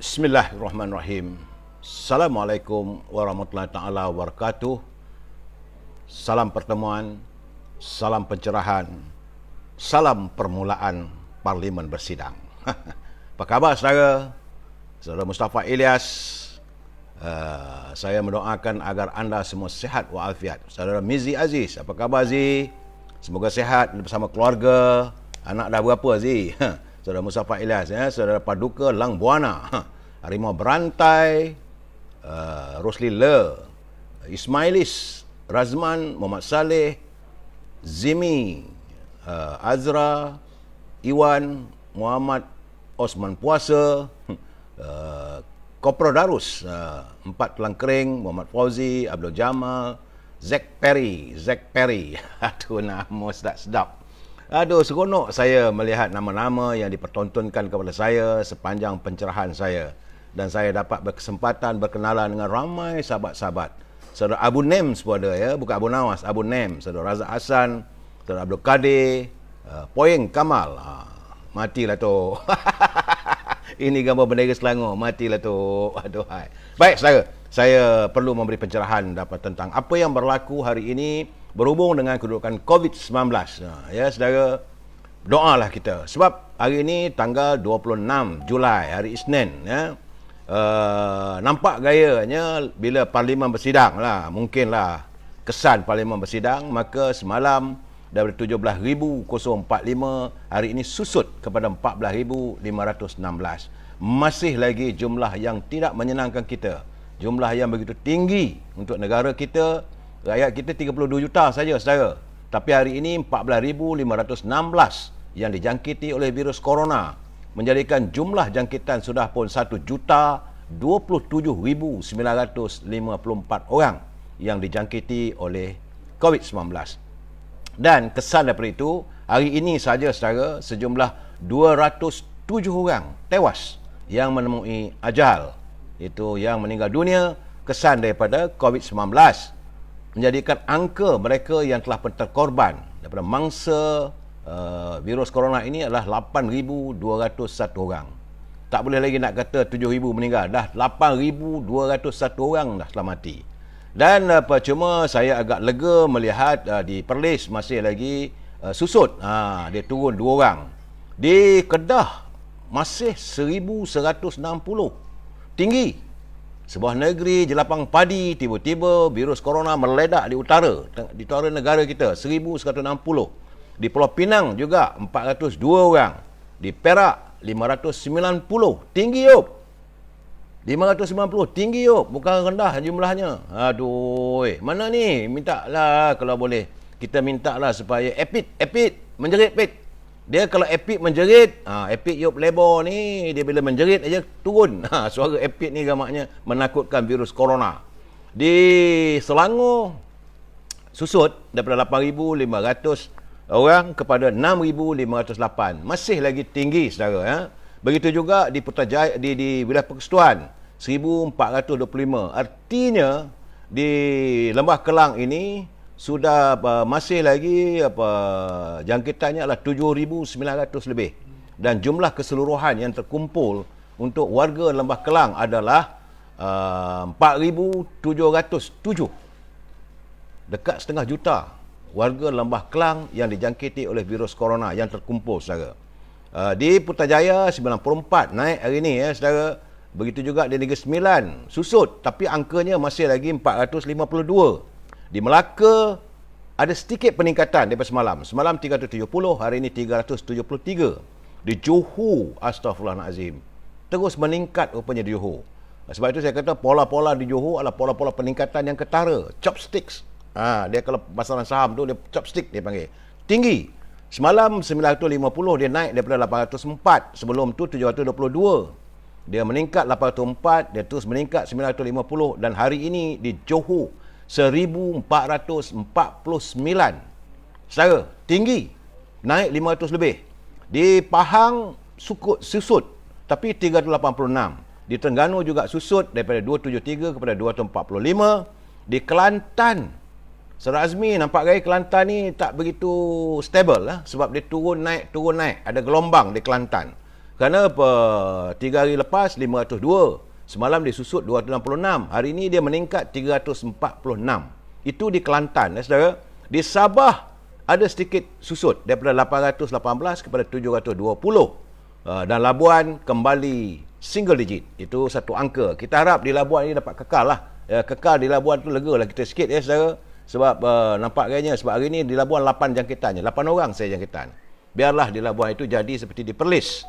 Bismillahirrahmanirrahim. Assalamualaikum warahmatullahi taala wabarakatuh. Salam pertemuan, salam pencerahan, salam permulaan Parlimen bersidang. Apa khabar saudara? Saudara Mustafa Ilyas. Saya mendoakan agar anda semua sihat walafiat. Saudara Mizi Aziz, apa khabar Zi? Semoga sihat bersama keluarga. Anak dah berapa Zi? Saudara Mustafa Ilyas, ya, Saudara Paduka Lang Buana, Harimau Berantai, Rosli Le, Ismailis, Razman, Muhammad Saleh, Zimi, Azra, Iwan, Muhammad Osman Puasa, Kopro Darus, Empat Tulang Kering, Muhammad Fauzi, Abdul Jamal, Zack Perry. Aduh, nama sedap-sedap. Aduh, seronok saya melihat nama-nama yang dipertontonkan kepada saya sepanjang pencerahan saya. Dan saya dapat berkesempatan berkenalan dengan ramai sahabat-sahabat. Saudara Abu Nems pun ada, ya, bukan Abu Nawas, Abu Nems. Saudara Razak Hassan, Saudara Abdul Kadir, Poyeng Kamal. Matilah tu. Ini gambar bendera Selangor. Matilah tu. Aduh, hai. Baik, saya perlu memberi pencerahan dapat tentang apa yang berlaku hari ini berhubung dengan kedudukan COVID-19. Ya, saudara, doalah kita. Sebab hari ini tanggal 26 Julai, hari Isnin, ya. Nampak gayanya bila Parlimen bersidang lah, mungkinlah kesan Parlimen bersidang, maka semalam daripada 17,045 hari ini susut kepada 14,516. Masih lagi jumlah yang tidak menyenangkan kita. Jumlah yang begitu tinggi untuk negara kita. Rakyat kita 32 juta saja, saudara. Tapi hari ini 14,516 yang dijangkiti oleh virus corona, menjadikan jumlah jangkitan sudah pun 1,27,954 orang yang dijangkiti oleh COVID-19. Dan kesan daripada itu, hari ini saja, saudara, sejumlah 207 orang tewas yang menemui ajal. Itu yang meninggal dunia kesan daripada COVID-19, menjadikan angka mereka yang telah terkorban daripada mangsa virus corona ini adalah 8,201 orang. Tak boleh lagi nak kata 7,000 meninggal, dah 8,201 orang dah telah mati. Dan cuma saya agak lega melihat di Perlis masih lagi susut, dia turun 2 orang. Di Kedah masih 1,160, tinggi. Sebuah negeri jelapang padi, tiba-tiba virus corona meledak di utara negara kita, 1,160. Di Pulau Pinang juga 402 orang. Di Perak 590, tinggi yop. 590, tinggi yop, bukan rendah jumlahnya. Aduh, mana ni? Mintalah kalau boleh. Kita mintalah supaya Epid menjerit Pit. Dia kalau Epid menjerit, Epid Yop Labor ni, dia bila menjerit aja turun. Suara Epid ni gamaknya menakutkan virus corona. Di Selangor susut daripada 8,500 orang kepada 6,508. Masih lagi tinggi, saudara, ya. Begitu juga di Putrajaya, di wilayah Persekutuan 1,425. Artinya di Lembah Kelang ini sudah masih lagi jangkitannya adalah 7,900 lebih, dan jumlah keseluruhan yang terkumpul untuk warga Lembah Kelang adalah 4,707. Dekat setengah juta warga Lembah Kelang yang dijangkiti oleh virus corona yang terkumpul, saudara. Di Putrajaya 94 naik hari ini, ya, saudara. Begitu juga di Negeri Sembilan susut, tapi angkanya masih lagi 452. Di Melaka ada sedikit peningkatan daripada semalam. Semalam 370, hari ini 373. Di Johor, astagfirullahalazim, terus meningkat rupanya di Johor. Sebab itu saya kata pola-pola di Johor adalah pola-pola peningkatan yang ketara. Chopsticks. Dia kalau pasaran saham tu, dia chopstick dia panggil. Tinggi. Semalam 950, dia naik daripada 804. Sebelum tu 722. Dia meningkat 804, dia terus meningkat 950, dan hari ini di Johor 1,449. Saudara, tinggi. Naik 500 lebih. Di Pahang susut, tapi 386. Di Terengganu juga susut daripada 273 kepada 245. Di Kelantan, Saudara Azmi, nampak gaya Kelantan ni tak begitu stable lah, sebab dia turun naik. Ada gelombang di Kelantan. Kerana 3 hari lepas 502. Semalam dia susut 266. Hari ini dia meningkat 346. Itu di Kelantan, saudara. Di Sabah ada sedikit susut daripada 818 kepada 720. Dan Labuan kembali single digit. Itu satu angka. Kita harap di Labuan ini dapat kekal lah. Kekal di Labuan tu lega lah kita sikit, saudara. Sebab nampak gayanya, sebab hari ini di Labuan 8 jangkitannya. 8 orang saya jangkitan. Biarlah di Labuan itu jadi seperti di Perlis.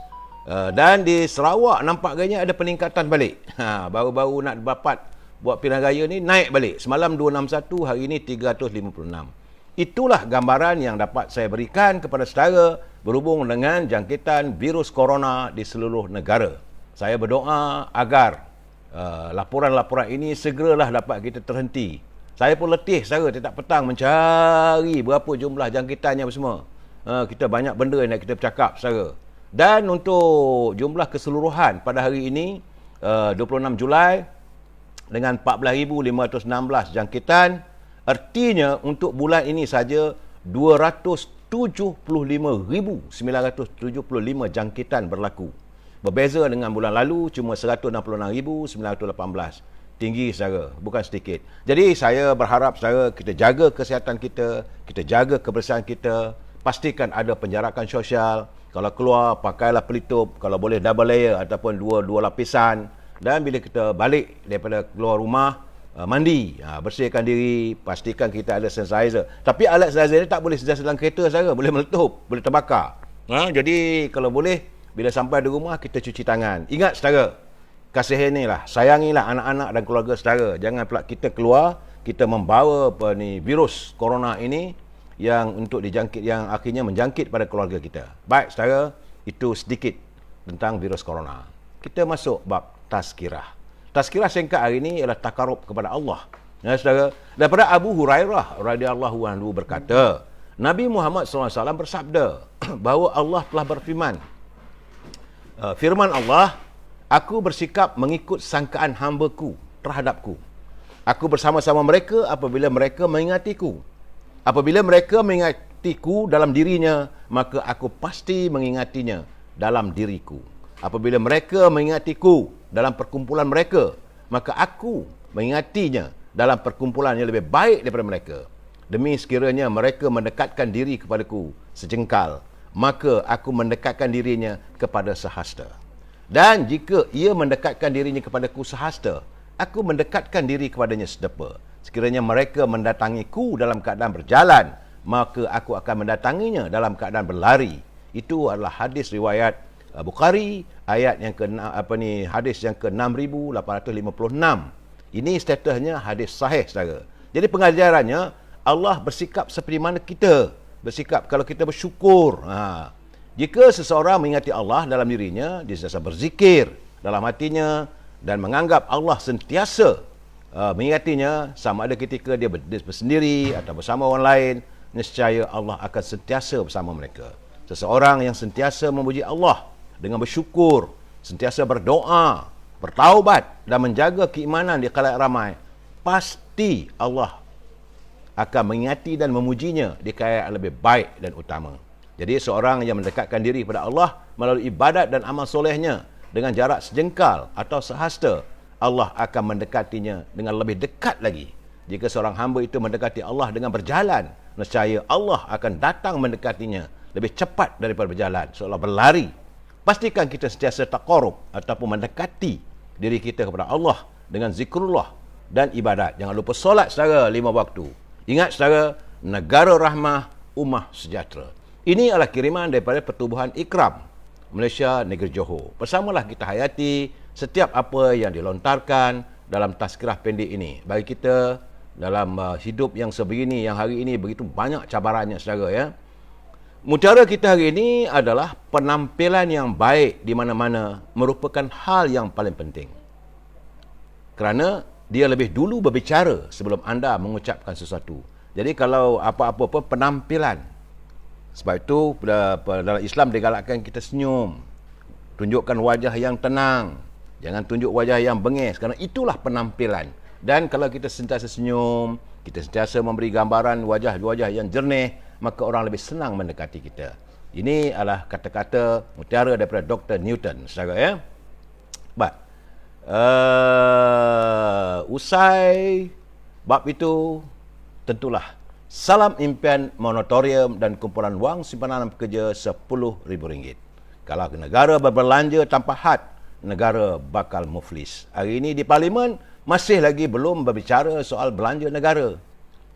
Dan di Sarawak nampak gayanya ada peningkatan balik. Baru-baru nak dapat buat pilihan raya ni naik balik. Semalam 261, hari ini 356. Itulah gambaran yang dapat saya berikan kepada saudara berhubung dengan jangkitan virus corona di seluruh negara. Saya berdoa agar laporan-laporan ini segeralah dapat kita terhenti. Saya pun letih saudara tiap petang mencari berapa jumlah jangkitannya semua. Kita banyak benda yang nak kita bercakap saudara. Dan untuk jumlah keseluruhan pada hari ini 26 Julai dengan 14,516 jangkitan, artinya untuk bulan ini saja 275,975 jangkitan berlaku. Berbeza dengan bulan lalu cuma 166,918. Tinggi saudara, bukan sedikit. Jadi saya berharap saudara kita jaga kesihatan kita jaga kebersihan kita, pastikan ada penjarakan sosial. Kalau keluar, pakailah pelitup. Kalau boleh double layer ataupun dua lapisan. Dan bila kita balik daripada keluar rumah, mandi, bersihkan diri, pastikan kita ada sanitizer. Tapi alat sanitizer ni tak boleh sentiasa dalam kereta saudara, boleh meletup, boleh terbakar. Jadi kalau boleh, bila sampai di rumah, kita cuci tangan. Ingat saudara, kasihanilah, sayangilah anak-anak dan keluarga saudara. Jangan pula kita keluar, kita membawa virus corona ini yang untuk dijangkit, yang akhirnya menjangkit pada keluarga kita. Baik saudara, itu sedikit tentang virus corona. Kita masuk bab tazkirah. Tazkirah singkat hari ini ialah takarub kepada Allah. Ya saudara, daripada Abu Hurairah radhiyallahu anhu berkata, Nabi Muhammad SAW bersabda bahawa Allah telah berfirman. Firman Allah, aku bersikap mengikut sangkaan hamba-Ku terhadapku. Aku bersama-sama mereka apabila mereka mengingatiku. Apabila mereka mengingatiku dalam dirinya, maka aku pasti mengingatinya dalam diriku. Apabila mereka mengingatiku dalam perkumpulan mereka, maka aku mengingatinya dalam perkumpulan yang lebih baik daripada mereka. Demi sekiranya mereka mendekatkan diri kepadaku sejengkal, maka aku mendekatkan dirinya kepada sehasta. Dan jika ia mendekatkan dirinya kepadaku sehasta, aku mendekatkan diri kepadanya sedepa. Sekiranya mereka mendatangiku dalam keadaan berjalan, maka aku akan mendatanginya dalam keadaan berlari. Itu adalah hadis riwayat Bukhari, ayat yang hadis yang ke-6856. Ini statusnya hadis sahih saudara. Jadi pengajarannya, Allah bersikap seperti mana kita bersikap kalau kita bersyukur. Jika seseorang mengingati Allah dalam dirinya, dia sentiasa berzikir dalam hatinya dan menganggap Allah sentiasa mengingatinya, sama ada ketika dia bersendiri atau bersama orang lain, nescaya Allah akan sentiasa bersama mereka. Seseorang yang sentiasa memuji Allah dengan bersyukur, sentiasa berdoa, bertaubat dan menjaga keimanan di khalayak ramai, pasti Allah akan mengingati dan memujinya di khalayak lebih baik dan utama. Jadi seorang yang mendekatkan diri kepada Allah melalui ibadat dan amal solehnya dengan jarak sejengkal atau sehasta, Allah akan mendekatinya dengan lebih dekat lagi. Jika seorang hamba itu mendekati Allah dengan berjalan, nescaya Allah akan datang mendekatinya lebih cepat daripada berjalan, seolah berlari. Pastikan kita sentiasa taqarrub ataupun mendekati diri kita kepada Allah dengan zikrullah dan ibadat. Jangan lupa solat secara 5 waktu. Ingat saudara, negara rahmah, ummah sejahtera. Ini adalah kiriman daripada Pertubuhan Ikram Malaysia Negeri Johor. Bersamalah kita hayati setiap apa yang dilontarkan dalam tazkirah pendek ini. Bagi kita dalam hidup yang sebegini, yang hari ini begitu banyak cabarannya saudara ya. Mutiara kita hari ini adalah penampilan yang baik di mana-mana merupakan hal yang paling penting. Kerana dia lebih dulu berbicara sebelum anda mengucapkan sesuatu. Jadi kalau apa-apa pun penampilan. Sebab itu dalam Islam digalakkan kita senyum. Tunjukkan wajah yang tenang. Jangan tunjuk wajah yang bengis. Kerana itulah penampilan. Dan kalau kita sentiasa senyum, kita sentiasa memberi gambaran wajah-wajah yang jernih, maka orang lebih senang mendekati kita. Ini adalah kata-kata mutiara daripada Dr. Newton, saudara ya. But usai bab itu, tentulah salam impian moratorium dan kumpulan wang simpanan pekerja RM10,000. Kalau negara berbelanja tanpa had, negara bakal muflis. Hari ini di Parlimen masih lagi belum berbicara soal belanja negara.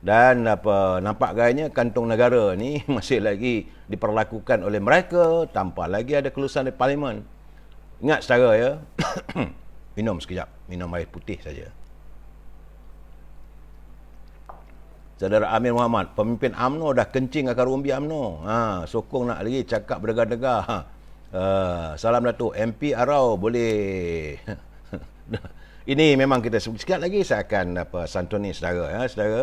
Dan nampak gayanya kantung negara ni masih lagi diperlakukan oleh mereka tanpa lagi ada kelulusan di Parlimen. Ingat saudara ya. Minum sekejap, minum air putih saja. Saudara Amir Muhammad, pemimpin UMNO dah kencing akan rumbi UMNO. Sokong nak lagi cakap berdegar-degar. Salam Datuk, MP Arau boleh. Ini memang kita sikit lagi saya akan santuni saudara ya, saudara.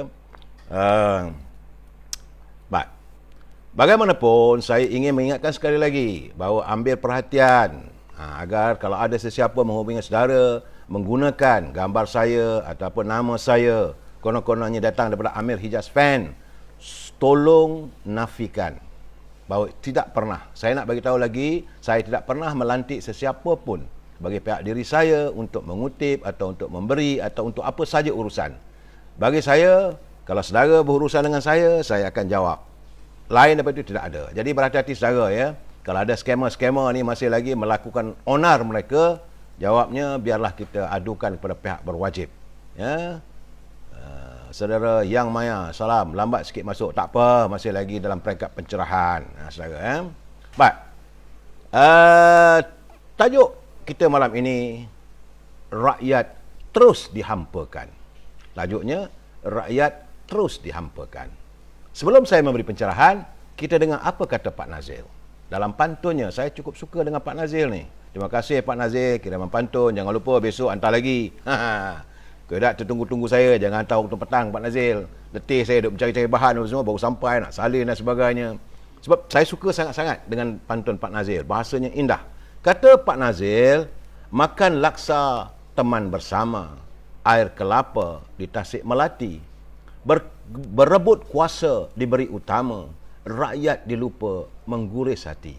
Bagaimanapun saya ingin mengingatkan sekali lagi bahawa ambil perhatian agar kalau ada sesiapa menghubungi saudara menggunakan gambar saya ataupun nama saya konon-kononnya datang daripada Amir Hijaz Fan, tolong nafikan bahawa tidak pernah, saya nak bagi tahu lagi, saya tidak pernah melantik sesiapa pun bagi pihak diri saya untuk mengutip atau untuk memberi atau untuk apa saja urusan. Bagi saya, kalau saudara berurusan dengan saya akan jawab. Lain daripada itu tidak ada. Jadi berhati-hati saudara ya. Kalau ada skamer-skamer ni masih lagi melakukan onar mereka, jawabnya biarlah kita adukan kepada pihak berwajib. Ya. Saudara Yang Maya, salam. Lambat sikit masuk. Tak apa, masih lagi dalam peringkat pencerahan. Saudara ya. Baik. Tajuk kita malam ini, rakyat terus dihampakan. Tajuknya, rakyat terus dihampakan. Sebelum saya memberi pencerahan, kita dengar apa kata Pak Nazil. Dalam pantunnya, saya cukup suka dengan Pak Nazil ni. Terima kasih Pak Nazil, kiriman pantun. Jangan lupa besok hantar lagi. Kedak tertunggu-tunggu saya, jangan hantar waktu petang Pak Nazil. Letih saya duk mencari-cari bahan semua, baru sampai nak salin dan sebagainya. Sebab saya suka sangat-sangat dengan pantun Pak Nazil. Bahasanya indah. Kata Pak Nazil, makan laksa teman bersama, air kelapa di Tasik Melati. Berebut kuasa diberi utama, rakyat dilupa mengguris hati.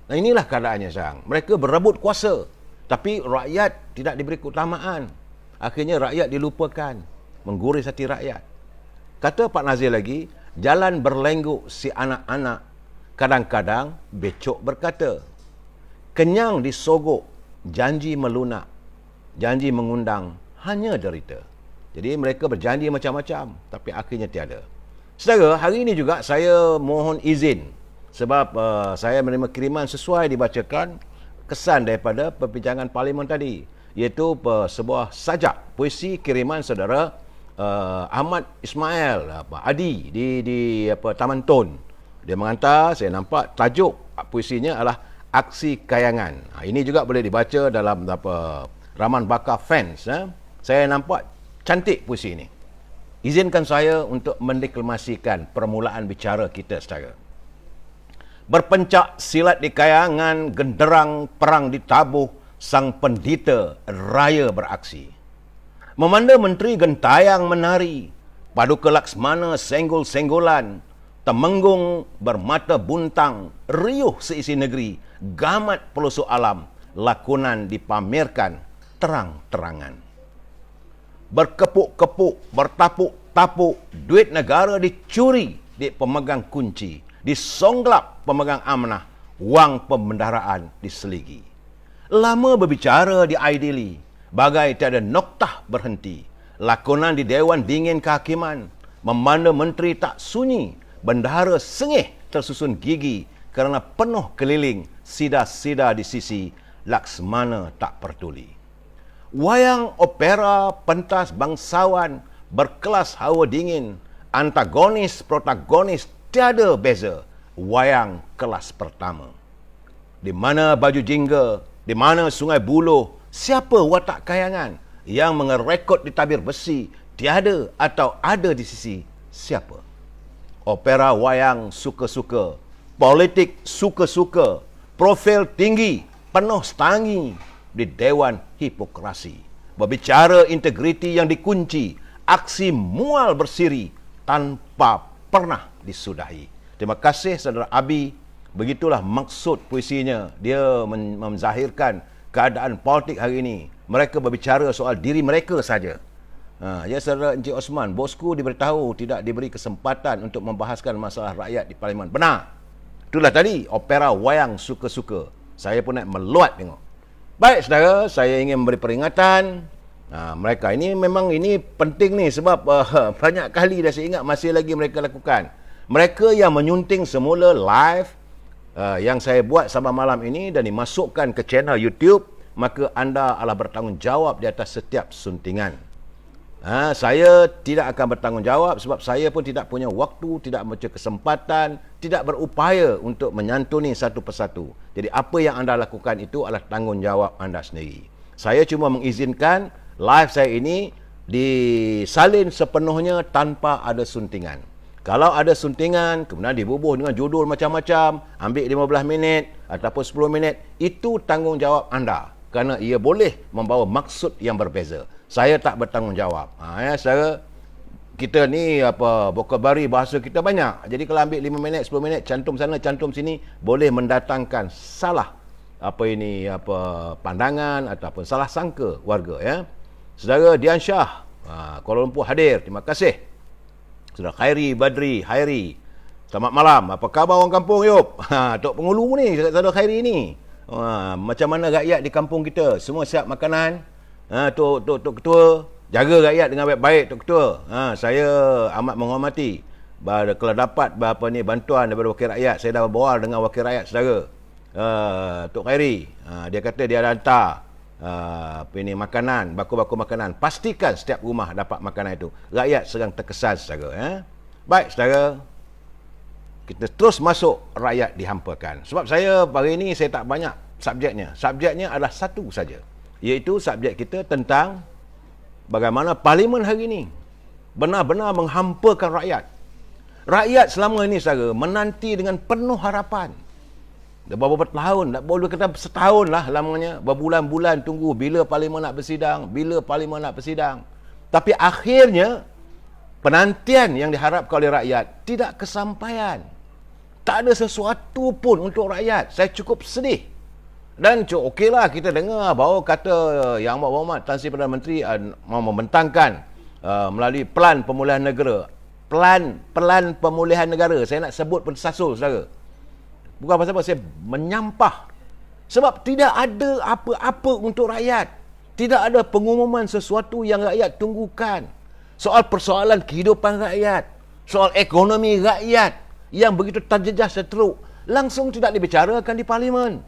Nah inilah keadaannya sekarang. Mereka berebut kuasa, tapi rakyat tidak diberi keutamaan. Akhirnya rakyat dilupakan, mengguris hati rakyat. Kata Pak Nazir lagi, jalan berlengguk si anak-anak, kadang-kadang becok berkata, kenyang disogok, janji melunak, janji mengundang, hanya derita. Jadi mereka berjanji macam-macam, tapi akhirnya tiada. Saudara, hari ini juga saya mohon izin sebab saya menerima kiriman sesuai dibacakan kesan daripada perbincangan Parlimen tadi, iaitu sebuah sajak puisi kiriman saudara Ahmad Ismail Adi di Taman Tun. Dia menghantar, saya nampak tajuk puisinya adalah Aksi Kayangan. Ini juga boleh dibaca dalam Raman Bakar Fans. Saya nampak cantik puisi ini. Izinkan saya untuk mendeklamasikan permulaan bicara kita saudara. Berpencak silat di kayangan, genderang perang ditabuh, sang pendita raya beraksi. Memanda menteri gentayang menari, paduka Laksmana senggol-senggolan, temenggung bermata buntang, riuh seisi negeri, gamat pelosok alam, lakonan dipamerkan terang-terangan. Berkepuk-kepuk, bertapuk-tapuk, duit negara dicuri di pemegang kunci, disonglap pemegang amanah, wang pembendaraan diseligi. Lama berbicara di Aidili, bagai tiada noktah berhenti. Lakonan di Dewan Dingin Kehakiman, memanda menteri tak sunyi, bendahara sengih tersusun gigi, kerana penuh keliling, sida-sida di sisi, Laksmana tak peduli. Wayang opera pentas bangsawan berkelas hawa dingin, antagonis protagonis tiada beza, wayang kelas pertama. Di mana baju jingga, di mana sungai Buloh, siapa watak kayangan yang mengerekod di tabir besi, tiada atau ada di sisi siapa. Opera wayang suka-suka, politik suka-suka, profil tinggi, penuh stangi, di Dewan Hipokrasi. Berbicara integriti yang dikunci, aksi mual bersiri tanpa pernah disudahi. Terima kasih saudara Abi Begitulah maksud puisinya. Dia menzahirkan keadaan politik hari ini. Mereka berbicara soal diri mereka saja. Ya, saudara Encik Osman, bosku diberitahu tidak diberi kesempatan untuk membahaskan masalah rakyat di Parlimen. Benar. Itulah tadi opera wayang suka-suka. Saya pun nak meluat tengok. Baik saudara, saya ingin memberi peringatan. Mereka ini memang ini penting ni sebab banyak kali dah saya ingat masih lagi mereka lakukan. Mereka yang menyunting semula live yang saya buat sampai malam ini dan dimasukkan ke channel YouTube, maka anda adalah bertanggungjawab di atas setiap suntingan. Saya tidak akan bertanggungjawab sebab saya pun tidak punya waktu, tidak macam kesempatan, tidak berupaya untuk menyantuni satu persatu. Jadi apa yang anda lakukan itu adalah tanggungjawab anda sendiri. Saya cuma mengizinkan live saya ini disalin sepenuhnya tanpa ada suntingan. Kalau ada suntingan, kemudian dibubuh dengan judul macam-macam, ambil 15 minit ataupun 10 minit, itu tanggungjawab anda. Kerana ia boleh membawa maksud yang berbeza. Saya tak bertanggungjawab. Saudara, kita ni vocabulary bahasa kita banyak. Jadi kalau ambil 5 minit, 10 minit, cantum sana, cantum sini, boleh mendatangkan salah pandangan ataupun salah sangka warga, ya. Saudara Dian Shah, Kuala Lumpur hadir. Terima kasih. Saudara Khairi Badri, Hairi. Selamat malam. Apa khabar orang kampung, Yop? Tok Pengulu ni, saudara Khairi ni. Macam mana rakyat di kampung kita? Semua siap makanan? Tok Ketua, jaga rakyat dengan baik-baik, Tok Ketua. Saya amat menghormati. Kalau dapat bantuan daripada wakil rakyat, saya dah berbual dengan wakil rakyat saudara. Tok Khairi, dia kata dia ada hantar makanan, baku-baku makanan. Pastikan setiap rumah dapat makanan itu. Rakyat sedang terkesan saudara. Baik saudara, kita terus masuk rakyat dihampakan. Sebab saya hari ini saya tak banyak subjeknya. Subjeknya adalah satu saja, iaitu subjek kita tentang bagaimana Parlimen hari ini benar-benar menghampakan rakyat. Rakyat selama ini saudara menanti dengan penuh harapan. Dah beberapa tahun, tak boleh kata setahun lah lamanya, berbulan-bulan tunggu bila Parlimen nak bersidang, bila Parlimen nak bersidang. Tapi akhirnya penantian yang diharapkan oleh rakyat tidak kesampaian. Tak ada sesuatu pun untuk rakyat. Saya cukup sedih. Dan okeylah kita dengar bahawa kata Yang Amat Berhormat Tan Sri Perdana Menteri mahu membentangkan melalui pelan pemulihan negara. Pelan pemulihan negara. Saya nak sebut pun tersasul saudara. Bukan pasal saya menyampah. Sebab tidak ada apa-apa untuk rakyat. Tidak ada pengumuman sesuatu yang rakyat tunggukan. Soal persoalan kehidupan rakyat. Soal ekonomi rakyat yang begitu terjejas seteruk. Langsung tidak dibicarakan di Parlimen.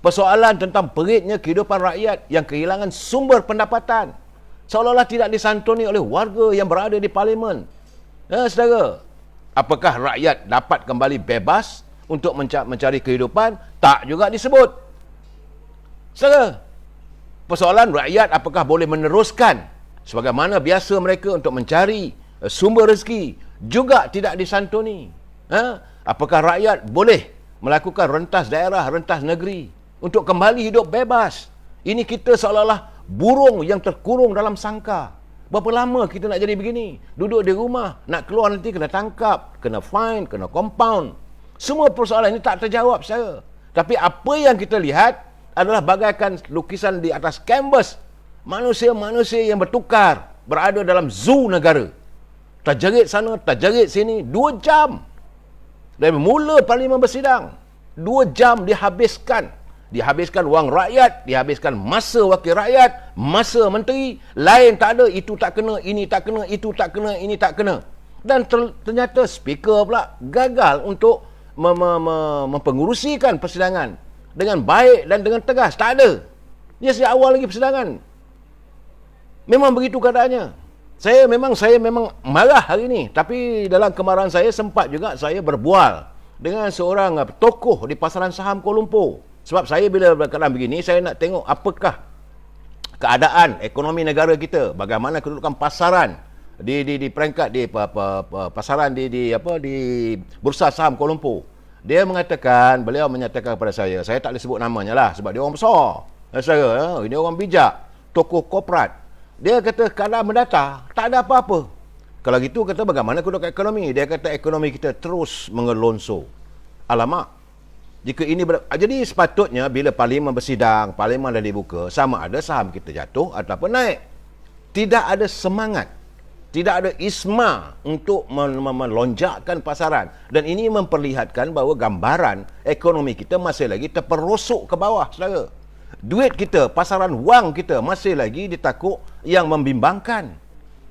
Persoalan tentang peritnya kehidupan rakyat yang kehilangan sumber pendapatan. Seolah-olah tidak disantuni oleh warga yang berada di Parlimen. Saudara, apakah rakyat dapat kembali bebas untuk mencari kehidupan? Tak juga disebut. Saudara, persoalan rakyat apakah boleh meneruskan sebagaimana biasa mereka untuk mencari sumber rezeki, juga tidak disantuni. Apakah rakyat boleh melakukan rentas daerah, rentas negeri untuk kembali hidup bebas? Ini kita seolah-olah burung yang terkurung dalam sangkar. Berapa lama kita nak jadi begini? Duduk di rumah, nak keluar nanti kena tangkap, kena fine, kena compound. Semua persoalan ini tak terjawab saya. Tapi apa yang kita lihat adalah bagaikan lukisan di atas kanvas. Manusia-manusia yang bertukar, berada dalam zoo negara. Terjerit sana, terjerit sini, 2 jam. Dari mula Parlimen bersidang, 2 jam dihabiskan. Dihabiskan wang rakyat, dihabiskan masa wakil rakyat, masa menteri. Lain tak ada, itu tak kena, ini tak kena, itu tak kena, ini tak kena. Dan ternyata speaker pula gagal untuk mempengurusikan persidangan dengan baik dan dengan tegas. Tak ada. Dia sejak awal lagi persidangan. Memang begitu keadaannya. Saya memang marah hari ini. Tapi dalam kemarahan saya sempat juga saya berbual dengan seorang tokoh di pasaran saham Kuala Lumpur. Sebab saya bila berkeadaan begini, saya nak tengok apakah keadaan ekonomi negara kita, bagaimana kedudukan pasaran di peringkat di pasaran di bursa saham Kuala Lumpur. Beliau menyatakan kepada saya tak boleh sebut namanya lah sebab dia orang besar. Saya, ini orang bijak, tokoh korporat. Dia kata keadaan mendatang tak ada apa-apa. Kalau gitu kata bagaimana kedudukan ekonomi? Dia kata ekonomi kita terus mengelonsor. Alamak. Jika ini jadi sepatutnya bila parlimen bersidang, parlimen dah dibuka, sama ada saham kita jatuh ataupun naik. Tidak ada semangat, tidak ada isma untuk melonjakkan pasaran, dan ini memperlihatkan bahawa gambaran ekonomi kita masih lagi terperosok ke bawah, saudara. Duit kita, pasaran wang kita masih lagi ditakuk yang membimbangkan.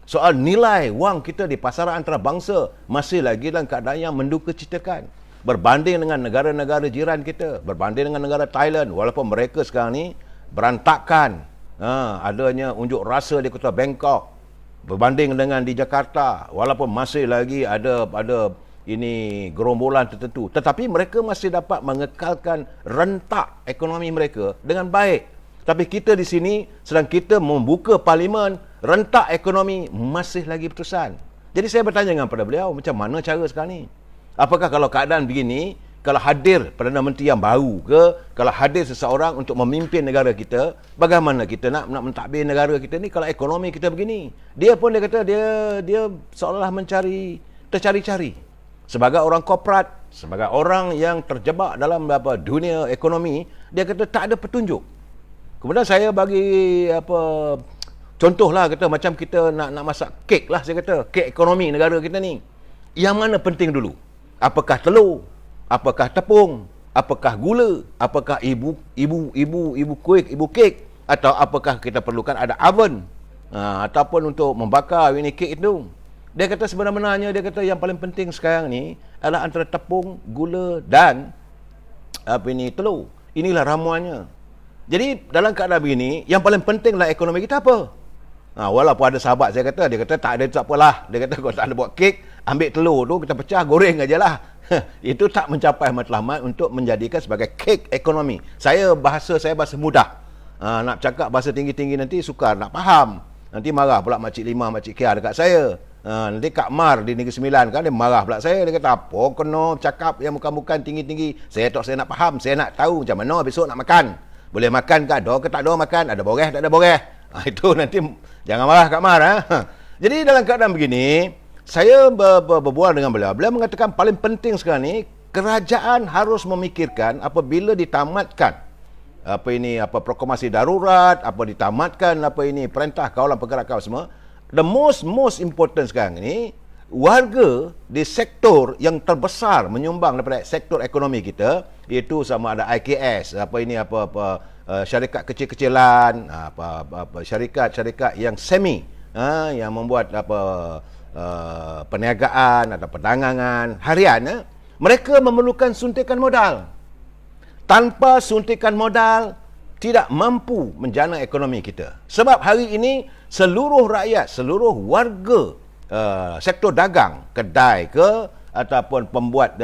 Soal nilai wang kita di pasaran antarabangsa masih lagi dalam keadaan yang mendukacitakan. Berbanding dengan negara-negara jiran kita, berbanding dengan negara Thailand, walaupun mereka sekarang ni berantakan, adanya unjuk rasa di kota Bangkok, berbanding dengan di Jakarta, walaupun masih lagi ada ini gerombolan tertentu, tetapi mereka masih dapat mengekalkan rentak ekonomi mereka dengan baik. Tapi kita di sini sedang kita membuka parlimen, rentak ekonomi masih lagi berterusan. Jadi saya bertanya dengan pada beliau, macam mana cara sekarang ni? Apakah kalau keadaan begini, kalau hadir Perdana Menteri yang baru ke, kalau hadir seseorang untuk memimpin negara kita, bagaimana kita nak mentadbir negara kita ni kalau ekonomi kita begini? Dia pun dia kata dia seolah tercari-cari. Sebagai orang korporat, sebagai orang yang terjebak dalam dunia ekonomi, dia kata tak ada petunjuk. Kemudian saya bagi contohlah, kata macam kita nak masak kek lah, saya kata kek ekonomi negara kita ni. Yang mana penting dulu? Apakah telur? Apakah tepung? Apakah gula? Apakah ibu kek? Atau apakah kita perlukan ada oven? Ataupun untuk membakar ini kek itu? Dia kata sebenarnya dia kata yang paling penting sekarang ni adalah antara tepung, gula dan telur. Inilah ramuannya. Jadi dalam keadaan begini, yang paling pentinglah ekonomi kita apa? Walaupun ada sahabat saya kata, dia kata tak ada, tak apalah. Dia kata kalau tak ada buat kek, ambil telur tu kita pecah, goreng ajalah. Itu tak mencapai matlamat untuk menjadikan sebagai kek ekonomi. Bahasa mudah. Nak cakap bahasa tinggi-tinggi nanti sukar nak faham. Nanti marah pula Makcik Lima, Makcik Kia dekat saya. Nanti Kak Mar di Negeri Sembilan kan, dia marah pula saya. Dia kata apa kena cakap yang bukan-bukan tinggi-tinggi. Saya nak faham, saya nak tahu macam mana besok nak makan. Boleh makan ke, ada ke tak ada makan, ada boreh tak ada boreh. Itu nanti jangan marah Kak Mar. Jadi dalam keadaan begini, saya berbual dengan beliau. Beliau mengatakan paling penting sekarang ni, kerajaan harus memikirkan apabila ditamatkan proklamasi darurat, ditamatkan perintah kawalan pergerakan semua. The most important sekarang ni, warga di sektor yang terbesar menyumbang daripada sektor ekonomi kita, iaitu sama ada IKS, syarikat kecil-kecilan, syarikat yang semi, yang membuat perniagaan atau perdagangan harian, mereka memerlukan suntikan modal. Tanpa suntikan modal, tidak mampu menjana ekonomi kita. Sebab hari ini seluruh rakyat, seluruh warga sektor dagang, kedai ke ataupun pembuat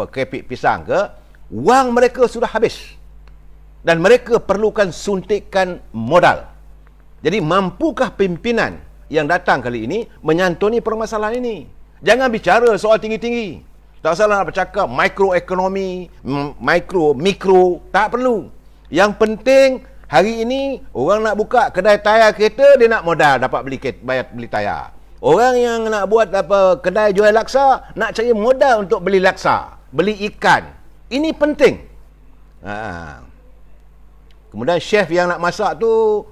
keripik pisang ke, wang mereka sudah habis. Dan mereka perlukan suntikan modal. Jadi mampukah pimpinan yang datang kali ini menyantuni permasalahan ini? Jangan bicara soal tinggi-tinggi. Tak salah nak bercakap mikroekonomi, mikro, tak perlu. Yang penting hari ini orang nak buka kedai tayar kereta, dia nak modal dapat beli tayar. Orang yang nak buat kedai jual laksa, nak cari modal untuk beli laksa, beli ikan. Ini penting. Kemudian chef yang nak masak tu,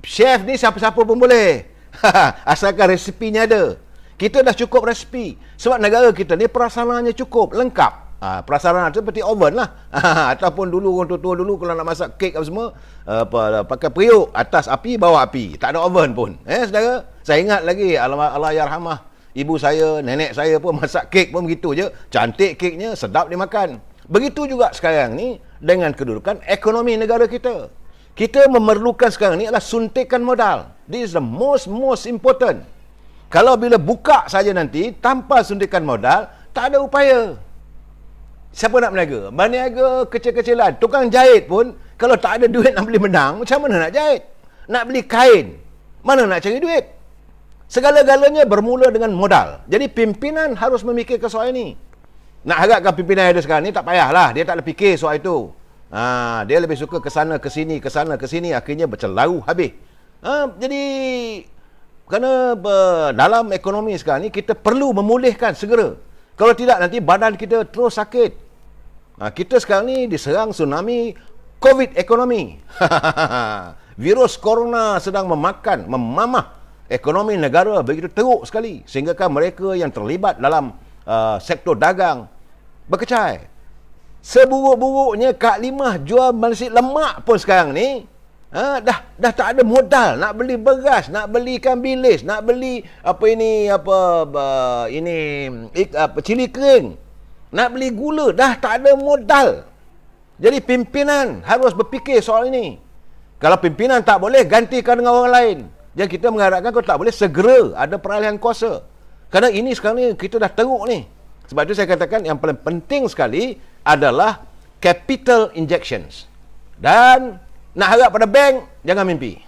chef ni siapa-siapa pun boleh. Asalkan resepinya ada. Kita dah cukup resepi. Sebab negara kita ni perasanannya cukup, lengkap. Prasarana seperti oven lah. Ataupun dulu orang tua-tua dulu kalau nak masak kek apa semua, pakai periuk, atas api, bawah api. Tak ada oven pun. Saudara, saya ingat lagi Allahyarhamah ibu saya, nenek saya pun masak kek pun begitu je. Cantik keknya, sedap dimakan. Begitu juga sekarang ni dengan kedudukan ekonomi negara kita. Kita memerlukan sekarang ni adalah suntikan modal. This is the most important. Kalau bila buka saja nanti tanpa suntikan modal, tak ada upaya. Siapa nak berniaga? Berniaga kecil-kecilan, tukang jahit pun kalau tak ada duit nak beli benang, macam mana nak jahit? Nak beli kain, mana nak cari duit? Segala-galanya bermula dengan modal. Jadi pimpinan harus memikirkan soal ini. Nak harapkan pimpinan ada sekarang ni tak payahlah, dia tak ada fikir soal itu. Dia lebih suka ke sana ke sini, akhirnya bercelaru habis. Jadi kerana dalam ekonomi sekarang ni kita perlu memulihkan segera. Kalau tidak nanti badan kita terus sakit. Kita sekarang ni diserang tsunami COVID ekonomi. Virus corona sedang memamah ekonomi negara begitu teruk sekali, sehingga kan mereka yang terlibat dalam sektor dagang berkecai. Seburuk-buruknya Kak Limah jual nasi lemak pun sekarang ni dah tak ada modal nak beli beras, nak beli ikan bilis, nak beli cili kering, nak beli gula, dah tak ada modal. Jadi pimpinan harus berfikir soal ini. Kalau pimpinan tak boleh, gantikan dengan orang lain. Jadi kita mengharapkan kau tak boleh segera ada peralihan kuasa. Kerana ini sekarang ni kita dah teruk ni. Sebab itu saya katakan yang paling penting sekali adalah capital injections. Dan nak harap pada bank, jangan mimpi.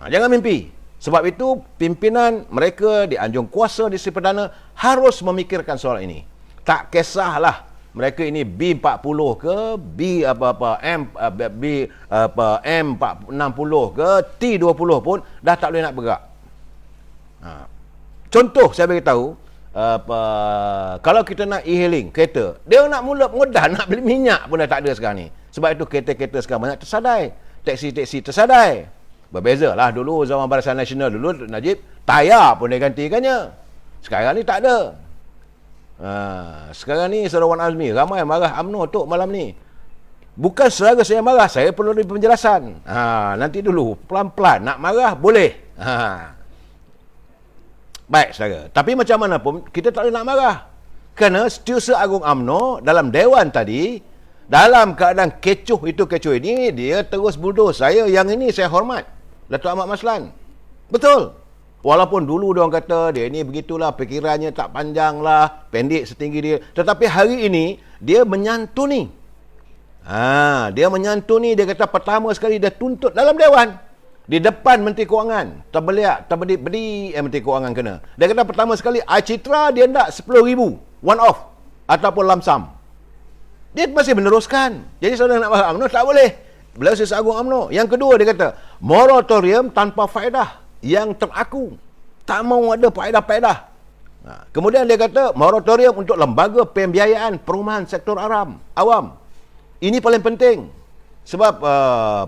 Jangan mimpi. Sebab itu pimpinan mereka di Anjung Kuasa di Sri Perdana harus memikirkan soal ini. Tak kisahlah mereka ini B40 ke, M60 ke, T20 pun dah tak boleh nak bergerak. Contoh saya beritahu, kalau kita nak e-hailing kereta, dia nak mula modal nak beli minyak pun dah tak ada sekarang ni. Sebab itu kereta-kereta sekarang banyak tersadai, taksi-taksi tersadai. Berbezalah dulu zaman Barisan Nasional dulu, Najib, tayar pun dia gantikannya. Sekarang ni tak ada. Sekarang ni Saudara Wan Azmi ramai marah UMNO Tok malam ni. Bukan saudara saya marah, saya perlu beri penjelasan. Nanti dulu, pelan-pelan nak marah boleh. Baik saudara, tapi macam mana pun kita tak boleh nak marah. Kerana Setiausaha Agung UMNO dalam Dewan tadi, dalam keadaan kecoh itu kecoh ini, dia terus bulldoze. Saya yang ini saya hormat Datuk Ahmad Maslan. Betul. Walaupun dulu dia orang kata dia ni begitulah, fikirannya tak panjang lah, pendek setinggi dia. Tetapi hari ini dia menyantuni. Dia menyantuni, dia kata pertama sekali dia tuntut dalam Dewan. Di depan Menteri Kewangan, berdiri Menteri Kewangan kena. Dia kata pertama sekali Citra dia nak 10,000 one off ataupun lump sum. Dia masih meneruskan. Jadi saudara nak marah UMNO tak boleh. Beliau Setiausaha Agung UMNO. Yang kedua dia kata moratorium tanpa faedah yang teraku, tak mau ada faedah-faedah. Kemudian dia kata moratorium untuk lembaga pembiayaan perumahan sektor awam. Ini paling penting. Sebab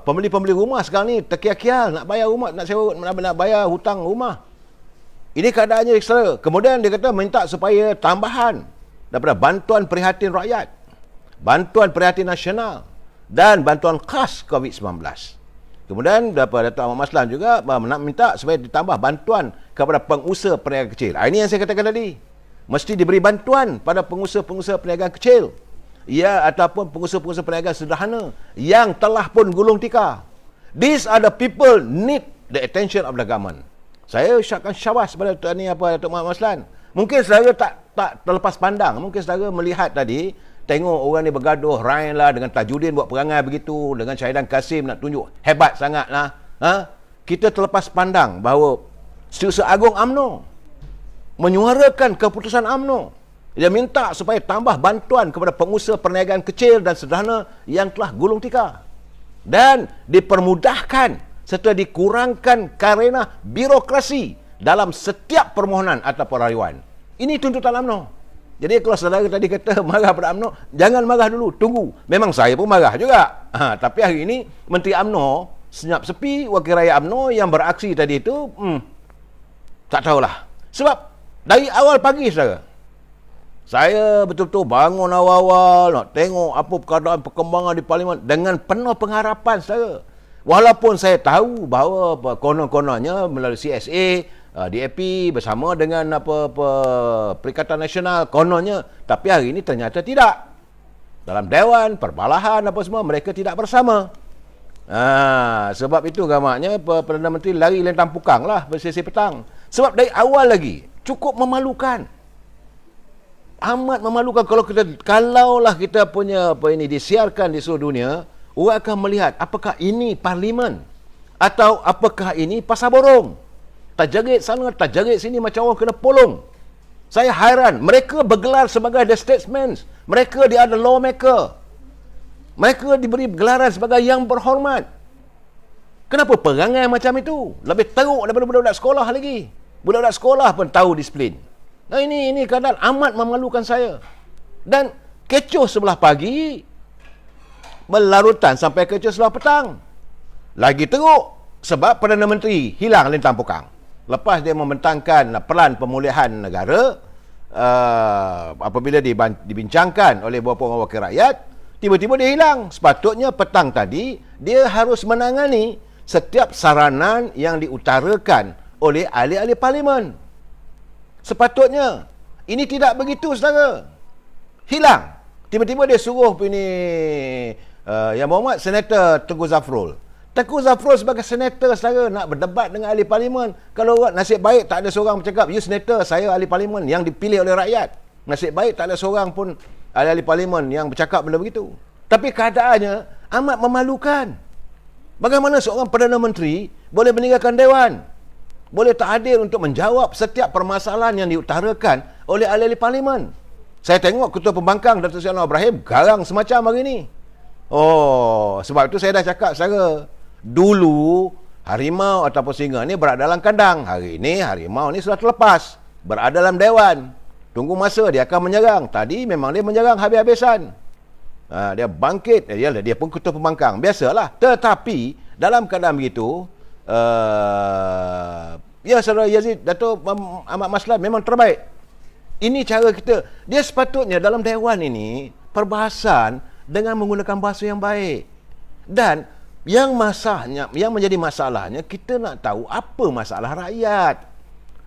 pembeli-pembeli rumah sekarang ni terkial-kial nak bayar rumah, nak sewa, nak bayar hutang rumah. Ini keadaannya saudara. Kemudian dia kata minta supaya tambahan daripada bantuan prihatin rakyat, bantuan prihatin nasional dan bantuan khas COVID-19. Kemudian daripada Datuk Ahmad Maslan juga nak minta supaya ditambah bantuan kepada pengusaha perniagaan kecil. Ini yang saya katakan tadi. Mesti diberi bantuan pada pengusaha-pengusaha perniagaan kecil. Ataupun pengusaha-pengusaha perniagaan sederhana yang telah pun gulung tikar. These are the people need the attention of the government. Saya ucapkan syabas pada Datuk Ahmad Maslan. Mungkin saudara tak terlepas pandang. Mungkin saudara melihat tadi, tengok orang ni bergaduh, Rain lah dengan Tajudin buat perangai begitu, dengan Syahidan Kasim nak tunjuk hebat sangat lah. Kita terlepas pandang bahawa Setiausaha Agung UMNO menyuarakan keputusan UMNO. Dia minta supaya tambah bantuan kepada pengusaha perniagaan kecil dan sederhana yang telah gulung tikar. Dan dipermudahkan serta dikurangkan karena birokrasi dalam setiap permohonan atau rayuan. Ini tuntutan UMNO. Jadi kalau saudara tadi kata marah pada UMNO, jangan marah dulu, tunggu. Memang saya pun marah juga. Tapi hari ini Menteri UMNO senyap sepi, wakil rakyat UMNO yang beraksi tadi itu, tak tahulah. Sebab dari awal pagi saudara, saya betul-betul bangun awal-awal nak tengok apa keadaan perkembangan di Parlimen dengan penuh pengharapan saudara. Walaupun saya tahu bahawa konon-kononnya melalui CSA, DAP bersama dengan Perikatan Nasional kononnya, tapi hari ini ternyata tidak. Dalam Dewan, Perbalahan apa semua mereka tidak bersama. Sebab itu gamaknya Perdana Menteri lari lentang pukang lah bersesi petang. Sebab dari awal lagi cukup memalukan. Amat memalukan kalaulah kita punya ini disiarkan di seluruh dunia, orang akan melihat apakah ini Parlimen atau apakah ini pasar borong. Terjerit sana, terjerit sini macam orang kena polong. Saya hairan. Mereka bergelar sebagai the statesmen. Mereka dia ada lawmaker. Mereka diberi gelaran sebagai yang berhormat. Kenapa perangai macam itu? Lebih teruk daripada budak-budak sekolah lagi. Budak-budak sekolah pun tahu disiplin. Nah ini keadaan amat memalukan saya. Dan Kecoh sebelah pagi, melarutan sampai kecoh sebelah petang. Lagi teruk sebab Perdana Menteri hilang lintang pukang. Lepas dia membentangkan pelan pemulihan negara, apabila dibincangkan oleh beberapa orang wakil rakyat, tiba-tiba dia hilang. Sepatutnya petang tadi dia harus menangani setiap saranan yang diutarakan oleh ahli-ahli parlimen. Sepatutnya. Ini tidak begitu, saudara. Hilang. Tiba-tiba dia suruh ini Yang Berhormat Senator Tengku Zafrul. Tengku Zafrul sebagai senator, saudara, nak berdebat dengan ahli parlimen. Kalau nasib baik tak ada seorang bercakap, you senator, saya ahli parlimen yang dipilih oleh rakyat. Nasib baik tak ada seorang pun ahli parlimen yang bercakap benda begitu. Tapi keadaannya amat memalukan. Bagaimana seorang Perdana Menteri boleh meninggalkan Dewan? Boleh tak hadir untuk menjawab setiap permasalahan yang diutarakan oleh ahli-ahli parlimen. Saya tengok Ketua Pembangkang Datuk Seri Anwar Ibrahim garang semacam hari ini. Oh, sebab itu saya dah cakap, saudara. Dulu harimau ataupun singa ni berada dalam kandang. Hari ini harimau ni sudah terlepas, berada dalam Dewan. Tunggu masa dia akan menyerang. Tadi memang dia menyerang habis-habisan. Dia bangkit, dia pun Ketua Pembangkang, biasalah. Tetapi dalam keadaan begitu, ya, Saudara Yazid, Dato' Ahmad Maslan memang terbaik. Ini cara kita. Dia sepatutnya dalam Dewan ini perbahasan dengan menggunakan bahasa yang baik. Dan yang menjadi masalahnya, kita nak tahu apa masalah rakyat.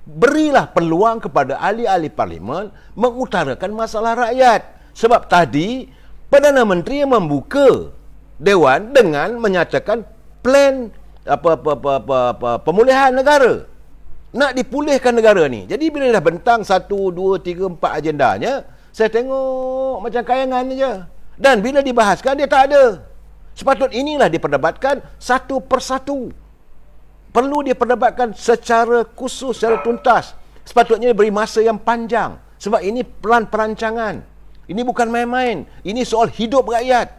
Berilah peluang kepada ahli-ahli parlimen mengutarakan masalah rakyat. Sebab tadi Perdana Menteri membuka Dewan dengan menyatakan plan pemulihan negara. Nak dipulihkan negara ni. Jadi bila dah bentang 1, 2, 3, 4 agendanya, saya tengok macam kayangan je. Dan bila dibahaskan, dia tak ada. Sepatut inilah diperdebatkan satu persatu. Perlu diperdebatkan secara khusus, secara tuntas. Sepatutnya beri masa yang panjang. Sebab ini pelan perancangan. Ini bukan main-main. Ini soal hidup rakyat.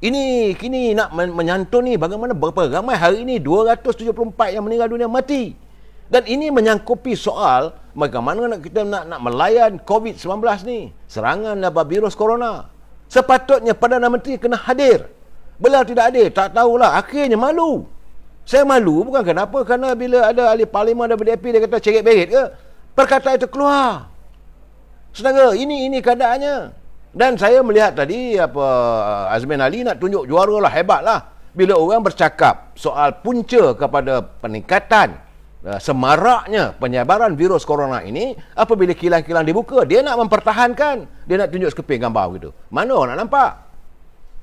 Ini kini nak menyantuni bagaimana berapa ramai hari ini 274 yang meninggal dunia mati. Dan ini menyangkupi soal bagaimana kita nak melayan COVID-19 ni. Serangan virus corona. Sepatutnya Perdana Menteri kena hadir. Beliau tidak hadir, tak tahulah. Akhirnya malu. Saya malu bukan kenapa, kerana bila ada ahli parlimen dan BDP dia kata cerit-berit ke, perkataan itu keluar. Saudara, ini keadaannya. Dan saya melihat tadi Azmin Ali nak tunjuk juara lah, hebat lah. Bila orang bercakap soal punca kepada peningkatan semaraknya penyebaran virus corona ini, apabila kilang-kilang dibuka, dia nak mempertahankan. Dia nak tunjuk sekeping gambar begitu. Mana orang nak nampak?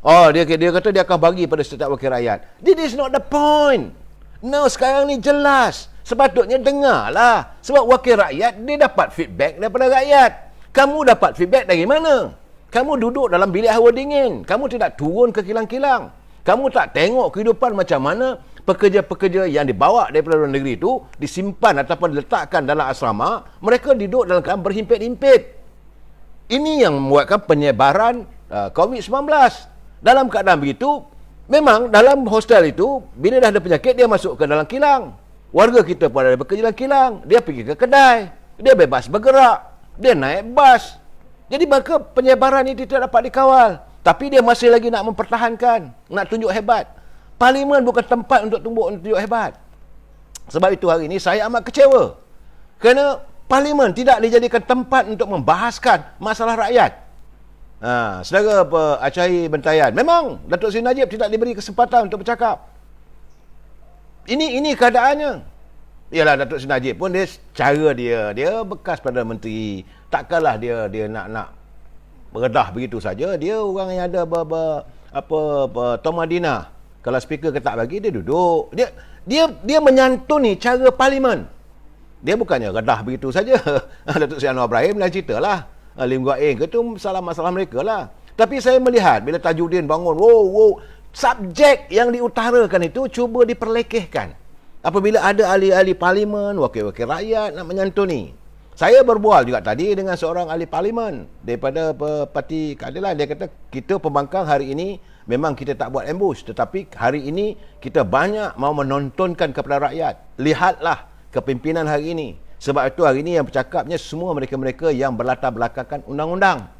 Oh, dia kata dia akan bagi pada setiap wakil rakyat. This is not the point. No, sekarang ni jelas. Sepatutnya dengarlah. Sebab wakil rakyat, dia dapat feedback daripada rakyat. Kamu dapat feedback dari mana? Kamu duduk dalam bilik hawa dingin. Kamu tidak turun ke kilang-kilang. Kamu tak tengok kehidupan macam mana pekerja-pekerja yang dibawa daripada luar negeri itu disimpan ataupun diletakkan dalam asrama. Mereka duduk dalam keadaan berhimpit-himpit. Ini yang membuatkan penyebaran COVID-19. Dalam keadaan begitu, memang dalam hostel itu, bila dah ada penyakit, dia masuk ke dalam kilang. Warga kita pun ada bekerja dalam kilang. Dia pergi ke kedai. Dia bebas bergerak. Dia naik bas. Jadi maka penyebaran ini tidak dapat dikawal. Tapi dia masih lagi nak mempertahankan. Nak tunjuk hebat. Parlimen bukan tempat untuk tunjuk hebat. Sebab itu hari ini saya amat kecewa. Kerana parlimen tidak dijadikan tempat untuk membahaskan masalah rakyat. Saudara Achahi Bentayan, memang Datuk Seri Najib tidak diberi kesempatan untuk bercakap. Ini keadaannya. Yalah, Datuk Seri Najib pun cara dia bekas Perdana Menteri. Takkanlah dia nak beredah begitu saja. Dia orang yang ada Tom Madinah. Kalau speaker tak bagi, dia duduk. Dia menyantuni cara parlimen. Dia bukannya redah begitu saja. Datuk Seri Anwar Ibrahim dah ceritalah. Lim Guat Eng ke tu masalah mereka lah. Tapi saya melihat bila Tajuddin bangun, subjek yang diutarakan itu cuba diperlekehkan. Apabila ada ahli-ahli parlimen, wakil-wakil rakyat nak menyantuni. Saya berbual juga tadi dengan seorang ahli parlimen daripada Parti Keadilan. Dia kata, kita pembangkang hari ini memang kita tak buat ambush, tetapi hari ini kita banyak mau menontonkan kepada rakyat. Lihatlah kepimpinan hari ini. Sebab itu hari ini yang bercakapnya semua mereka-mereka yang berlatar belakangkan undang-undang.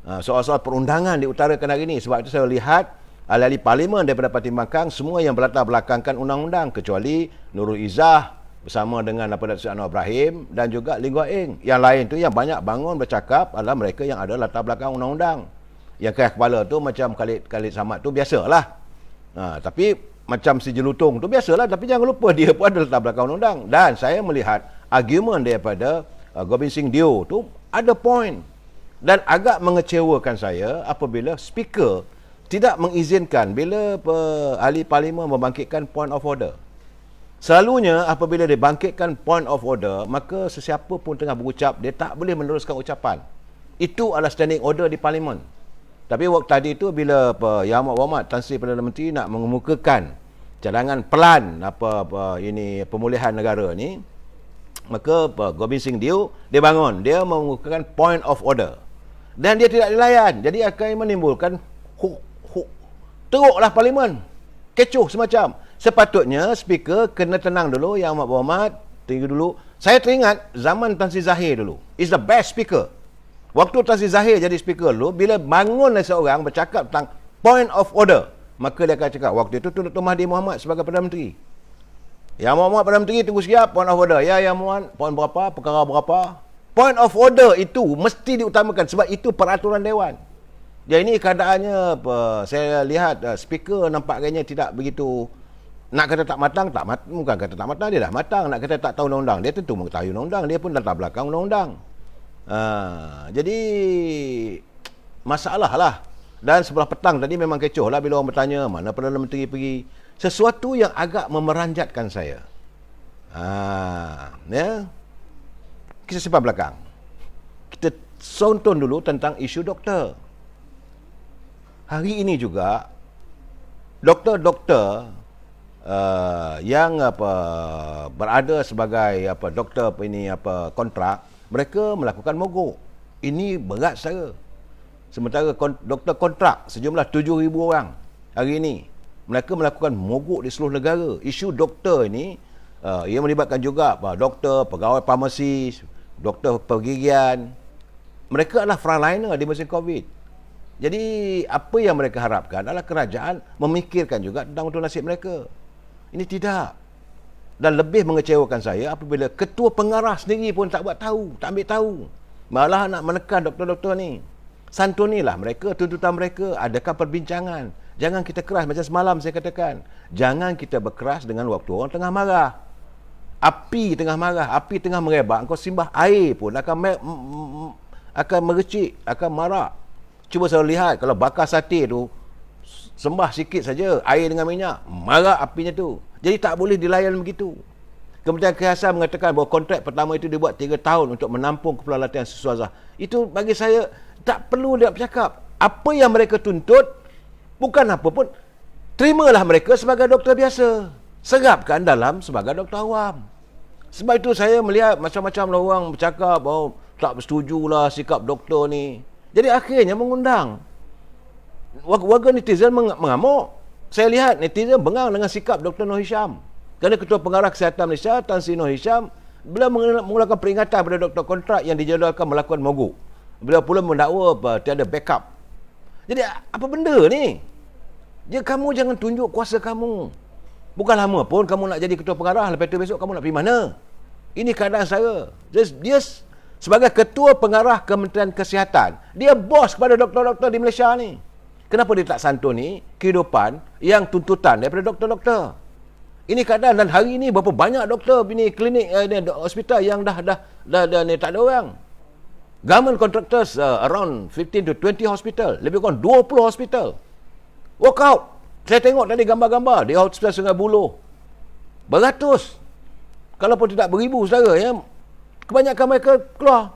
soal-soal perundangan diutarakan hari ini. Sebab itu saya lihat ahli-ahli parlimen daripada Parti Pembangkang semua yang berlatar belakangkan undang-undang, kecuali Nurul Izzah bersama dengan Datuk Seri Anwar Ibrahim dan juga Lee Kuan Yew. Yang lain tu yang banyak bangun bercakap adalah mereka yang ada latar belakang undang-undang. Yang keras kepala tu macam Khalid Samad tu biasalah. Tapi macam si Jelutong tu biasalah, tapi jangan lupa dia pun ada latar belakang undang-undang. Dan saya melihat argument daripada Gobind Singh Deo tu ada point. Dan agak mengecewakan saya apabila speaker tidak mengizinkan bila ahli parlimen membangkitkan point of order. Selalunya apabila dia bangkitkan point of order, maka sesiapa pun tengah berucap, dia tak boleh meneruskan ucapan. Itu adalah standing order di parlimen. Tapi waktu tadi itu bila Yang Amat Berhormat Tan Sri Perdana Menteri nak mengemukakan cadangan pelan ini pemulihan negara ni, maka Gobind Singh Deo dia bangun, dia mengemukakan point of order. Dan dia tidak dilayan. Jadi akan menimbulkan teruklah parlimen. Kecoh semacam. Sepatutnya speaker kena tenang dulu, Yang Amat Berhormat, tinggi dulu. Saya teringat zaman Tan Sri Zahir dulu. Is the best speaker. Waktu Tan Sri Zahir jadi speaker dulu, bila bangun seorang bercakap tentang point of order, maka dia akan cakap, waktu itu Dr. Mahathir Mohamad sebagai Perdana Menteri. Yang Mohamad Perdana Menteri tunggu siap, point of order. Ya, Yang Mohamad, point berapa, perkara berapa. Point of order itu mesti diutamakan sebab itu peraturan Dewan. Jadi ini keadaannya, saya lihat speaker nampaknya tidak begitu, nak kata tak matang, bukan kata tak matang, dia dah matang. Nak kata tak tahu undang-undang, dia tentu mengetahui undang-undang, dia pun latar belakang undang-undang. Jadi masalah lah. Dan sebelah petang tadi memang kecoh lah bila orang bertanya mana Perdana Menteri pergi. Sesuatu yang agak memeranjatkan saya. Ya. Kita simpan belakang. Kita sonton dulu tentang isu doktor. Hari ini juga doktor-doktor yang berada sebagai doktor kontrak, mereka melakukan mogok. Ini berat saya. Sementara doktor kontrak sejumlah 7,000 orang hari ini, mereka melakukan mogok di seluruh negara. Isu doktor ini ia melibatkan juga doktor, pegawai farmasi, doktor pergigian. Mereka adalah frontliner di musim COVID. Jadi apa yang mereka harapkan adalah kerajaan memikirkan juga tentang untuk nasib mereka. Ini tidak. Dan lebih mengecewakan saya apabila ketua pengarah sendiri pun tak buat tahu, tak ambil tahu. Malah nak menekan doktor-doktor ni. Santunilah mereka, tuntutan mereka, adakan perbincangan. Jangan kita keras macam semalam saya katakan. Jangan kita berkeras dengan waktu orang tengah marah. Api tengah marah, api tengah merebak, engkau simbah air pun akan merecik, akan marak. Cuba saya lihat kalau bakar sate tu, sembah sikit saja air dengan minyak, marak apinya tu. Jadi tak boleh dilayan begitu. Kementerian Kesihatan mengatakan bahawa kontrak pertama itu dibuat 3 tahun untuk menampung kepala latihan Susuazah. Itu bagi saya tak perlu dia bercakap. Apa yang mereka tuntut bukan apa pun, terimalah mereka sebagai doktor biasa. Serapkan dalam sebagai doktor awam. Sebab itu saya melihat macam-macam lah orang bercakap bahawa tak bersetujulah sikap doktor ni. Jadi akhirnya mengundang. Warga netizen mengamuk. Saya lihat netizen bengang dengan sikap Dr. Noor Hisham. Kerana Ketua Pengarah Kesihatan Malaysia, Tan Sri Noor Hisham, beliau mengeluarkan peringatan kepada doktor kontrak yang dijadualkan melakukan mogok. Beliau pula mendakwa tiada backup. Jadi apa benda ni? Kamu jangan tunjuk kuasa kamu. Bukan lama pun kamu nak jadi ketua pengarah, lepas tu besok kamu nak pergi mana? Ini keadaan saya. Dia sebagai ketua pengarah Kementerian Kesihatan, dia bos kepada doktor-doktor di Malaysia ni. Kenapa dia tak santuni kehidupan yang tuntutan daripada doktor-doktor? Ini keadaan. Dan hari ini berapa banyak doktor ini klinik hospital yang dah ni tak ada orang. Government contractors around 15 to 20 hospital, lebih kurang 20 hospital walk out. Saya tengok tadi gambar-gambar di hospital Sungai Buloh, beratus, kalaupun tidak beribu saudara ya. Kebanyakan mereka keluar.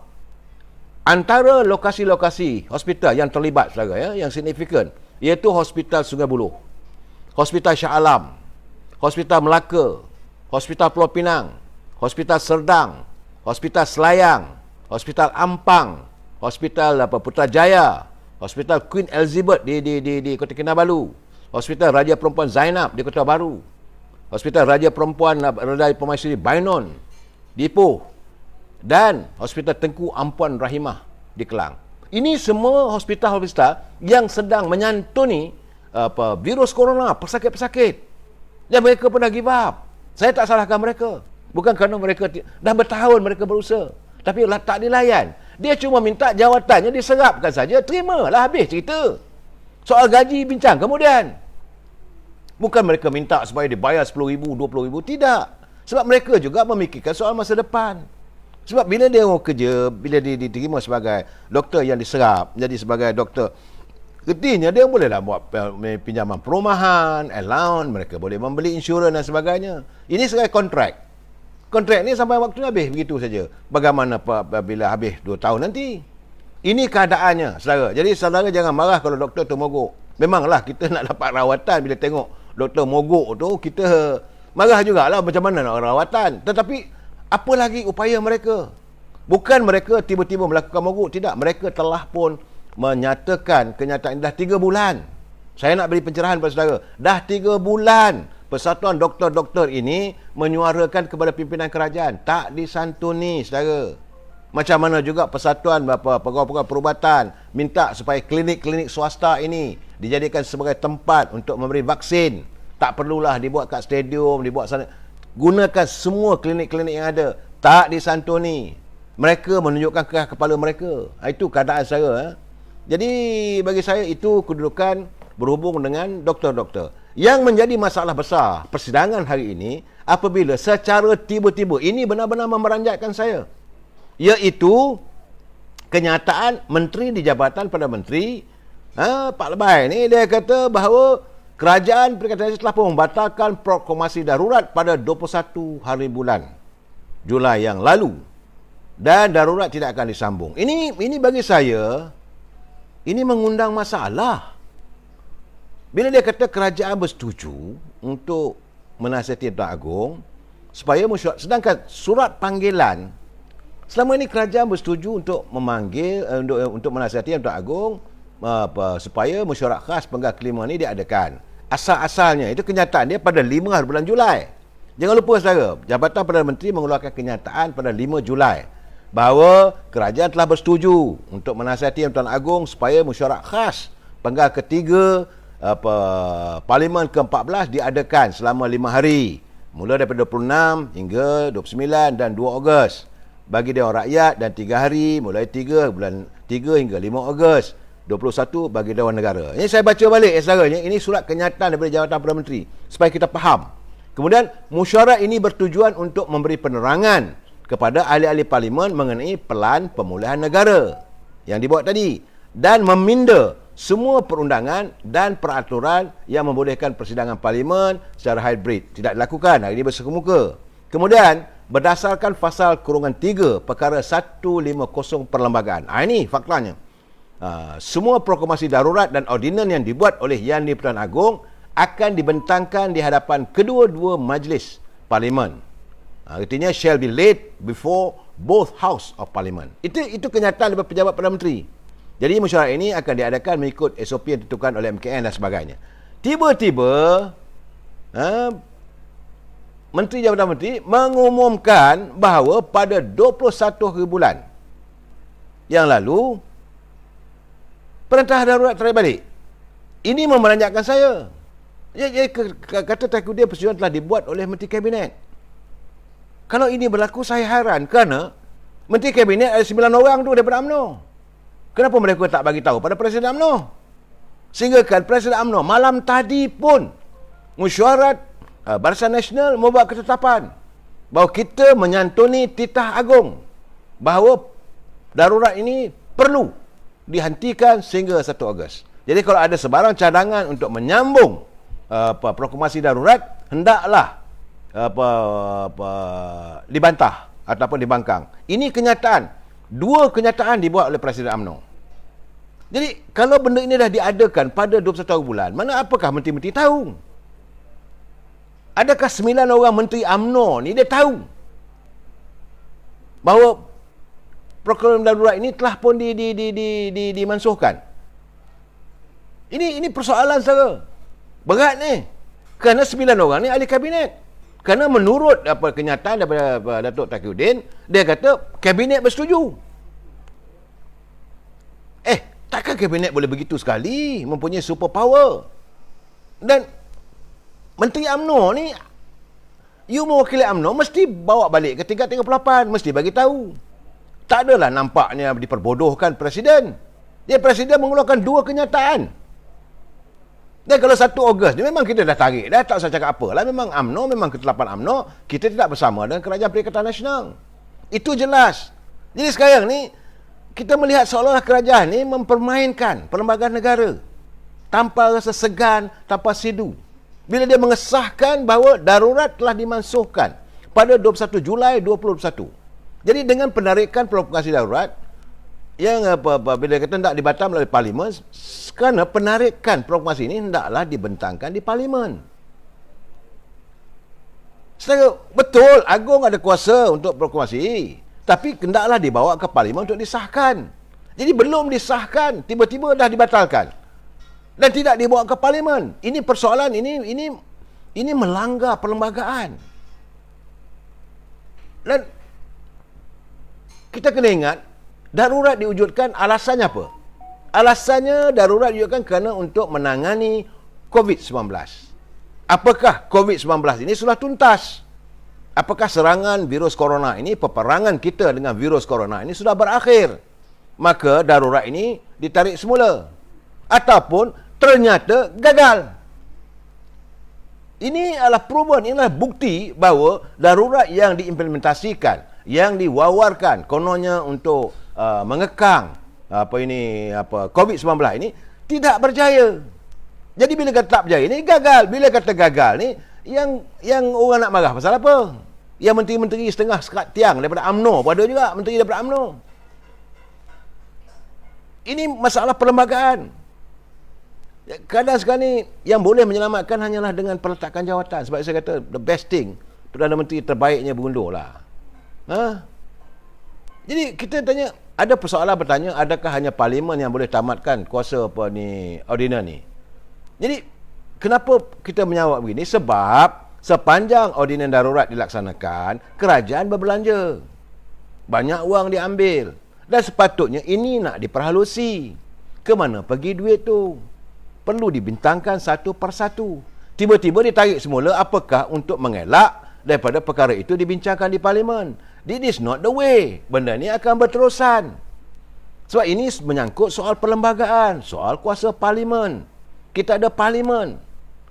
Antara lokasi-lokasi hospital yang terlibat saudara ya, yang signifikan, iaitu Hospital Sungai Buloh, Hospital Shah Alam, Hospital Melaka, Hospital Pulau Pinang, Hospital Serdang, Hospital Selayang, Hospital Ampang, Hospital Putrajaya, Hospital Queen Elizabeth di Kota Kinabalu, Hospital Raja Perempuan Zainab di Kota Baru, Hospital Raja Perempuan Raja Permaisuri Bainon di Ipoh, dan Hospital Tengku Ampuan Rahimah di Kelang. Ini semua hospital-hospital yang sedang menyantuni virus corona, pesakit-pesakit. Dan mereka pernah give up. Saya tak salahkan mereka. Bukan kerana mereka dah bertahun mereka berusaha. Tapi tak dilayan. Dia cuma minta jawatannya diserapkan saja. Terimalah, habis cerita. Soal gaji bincang kemudian. Bukan mereka minta supaya dibayar RM10,000, RM20,000. Tidak. Sebab mereka juga memikirkan soal masa depan. Sebab bila dia mau kerja, bila dia diterima sebagai doktor yang diserap, jadi sebagai doktor, artinya dia bolehlah buat pinjaman perumahan, allowance, mereka boleh membeli insurans dan sebagainya. Ini sebagai kontrak. Kontrak ni sampai waktu habis begitu saja. Bagaimana bila habis 2 tahun nanti? Ini keadaannya, saudara. Jadi saudara jangan marah kalau doktor tu mogok. Memanglah kita nak dapat rawatan bila tengok doktor mogok tu, kita marah jugalah macam mana nak rawatan. Tetapi apa lagi upaya mereka? Bukan mereka tiba-tiba melakukan mogok, tidak. Mereka telah pun menyatakan kenyataan dah 3 bulan. Saya nak beri pencerahan kepada saudara. Dah 3 bulan Persatuan Doktor-Doktor ini menyuarakan kepada pimpinan kerajaan. Tak disantuni, saudara. Macam mana juga Persatuan Pegawai-Pegawai Perubatan minta supaya klinik-klinik swasta ini dijadikan sebagai tempat untuk memberi vaksin. Tak perlulah dibuat kat stadium, dibuat sana. Gunakan semua klinik-klinik yang ada. Tak disantuni. Mereka menunjukkan keras kepala mereka. Itu keadaan saya. Jadi bagi saya itu kedudukan berhubung dengan doktor-doktor. Yang menjadi masalah besar persidangan hari ini apabila secara tiba-tiba, ini benar-benar memeranjatkan saya, iaitu kenyataan Menteri di Jabatan Perdana Menteri, Pak Lebay ni, dia kata bahawa kerajaan Perikatan Malaysia telah pun membatalkan proklamasi darurat pada 21 hari bulan Julai yang lalu dan darurat tidak akan disambung. Ini bagi saya, ini mengundang masalah. Bila dia kata kerajaan bersetuju untuk menasihati Tuan Agong supaya mesyuarat, sedangkan surat panggilan selama ini kerajaan bersetuju untuk memanggil untuk menasihati Tuan Agong supaya mesyuarat khas penggal kelima ini diadakan. Asal-asalnya itu kenyataan dia pada 5 hari bulan Julai. Jangan lupa saudara, Jabatan Perdana Menteri mengeluarkan kenyataan pada 5 Julai bahawa kerajaan telah bersetuju untuk menasihati Tuan Agong supaya mesyuarat khas penggal ketiga Parlimen ke-14 diadakan selama 5 hari. Mula daripada 26 hingga 29 dan 2 Ogos. Bagi Dewan Rakyat dan 3 hari, mulai 3 bulan 3 hingga 5 Ogos. 21 bagi Dewan Negara. Ini saya baca balik saudaranya. Ini surat kenyataan daripada Jabatan Perdana Menteri supaya kita faham. Kemudian mesyuarat ini bertujuan untuk memberi penerangan kepada ahli-ahli parlimen mengenai pelan pemulihan negara yang dibuat tadi dan meminda semua perundangan dan peraturan yang membolehkan persidangan parlimen secara hybrid tidak dilakukan. Hari ini bersemuka. Kemudian berdasarkan pasal kurungan 3 perkara 150 perlembagaan. Ini faktanya. Semua proklamasi darurat dan ordinan yang dibuat oleh Yang di-Pertuan Agong akan dibentangkan di hadapan kedua-dua majlis parlimen. Artinya shall be laid before both house of parliament. Itu kenyataan daripada pejabat Perdana Menteri. Jadi mesyuarat ini akan diadakan mengikut SOP yang ditentukan oleh MKN dan sebagainya. Tiba-tiba Menteri Jabatan Menteri mengumumkan bahawa pada 21 hari bulan yang lalu perintah darurat tarik balik. Ini memeranjatkan saya. Dia kata takut dia persetujuan telah dibuat oleh Menteri Kabinet. Kalau ini berlaku saya heran kerana Menteri Kabinet ada 9 orang tu daripada UMNO. Kenapa mereka tak bagi tahu pada Presiden UMNO? Sehingga kan Presiden UMNO malam tadi pun mesyuarat Barisan Nasional membuat ketetapan bahawa kita menyantuni titah agung bahawa darurat ini perlu dihentikan sehingga 1 Ogos. Jadi kalau ada sebarang cadangan untuk menyambung proklamasi darurat, hendaklah dibantah ataupun dibangkang. Ini kenyataan. 2 kenyataan dibuat oleh Presiden UMNO. Jadi kalau benda ini dah diadakan pada 21 hari bulan, mana apakah menteri-menteri tahu? Adakah 9 orang menteri UMNO ni dia tahu bahawa program darurat ini telah pun dimansuhkan? Ini persoalan saudara. Berat ni. Kerana 9 orang ni ahli kabinet. Kerana menurut kenyataan daripada Datuk Tauhidin, dia kata kabinet bersetuju. kabinet boleh begitu sekali, mempunyai super power. Dan Menteri UMNO ni, you mewakili UMNO, mesti bawa balik ke tingkat 38, mesti bagi tahu. Tak adalah nampaknya diperbodohkan Presiden. Presiden mengeluarkan 2 kenyataan. Dan kalau 1 Ogos ni memang kita dah tarik dah, tak usah cakap apa lah. Memang UMNO, memang ketetapan UMNO, kita tidak bersama dengan Kerajaan Perikatan Nasional. Itu jelas. Jadi sekarang ni, kita melihat seolah-olah kerajaan ni mempermainkan perlembagaan negara. Tanpa rasa segan, tanpa sidu. Bila dia mengesahkan bahawa darurat telah dimansuhkan pada 21 Julai 2021. Jadi dengan penarikan proklamasi darurat, yang bila kata hendak dibatalkan melalui Parlimen, kerana penarikan proklamasi ini hendaklah dibentangkan di Parlimen. Secara betul, Agong ada kuasa untuk proklamasi, tapi hendaklah dibawa ke Parlimen untuk disahkan. Jadi belum disahkan, tiba-tiba dah dibatalkan dan tidak dibawa ke Parlimen. Ini persoalan, ini melanggar perlembagaan. Dan kita kena ingat, darurat diwujudkan alasannya apa? Alasannya darurat diwujudkan kerana untuk menangani COVID-19. Apakah COVID-19 ini sudah tuntas? Apakah serangan virus corona ini, peperangan kita dengan virus corona ini sudah berakhir? Maka darurat ini ditarik semula. Ataupun ternyata gagal. Ini adalah proven, inilah bukti bahawa darurat yang diimplementasikan, yang diwawarkan kononnya untuk mengekang COVID-19 ini tidak berjaya. Jadi bila kata tak berjaya ni gagal. Bila kata gagal ni yang orang nak marah pasal apa? Yang menteri-menteri setengah sekat tiang daripada UMNO pun ada juga menteri daripada UMNO. Ini masalah perlembagaan. Kadang sekarang ni yang boleh menyelamatkan hanyalah dengan peletakan jawatan. Sebab saya kata the best thing, Perdana Menteri terbaiknya berundur lah. Jadi kita tanya, ada persoalan bertanya, adakah hanya Parlimen yang boleh tamatkan kuasa ordinan ni? Jadi kenapa kita menjawab begini? Sebab sepanjang ordinan darurat dilaksanakan, kerajaan berbelanja, banyak wang diambil, dan sepatutnya ini nak diperhalusi. Ke mana pergi duit tu? Perlu dibintangkan satu persatu. Tiba-tiba ditarik semula, apakah untuk mengelak daripada perkara itu dibincangkan di Parlimen? This is not the way. Benda ni akan berterusan. Sebab ini menyangkut soal perlembagaan, soal kuasa Parlimen. Kita ada Parlimen.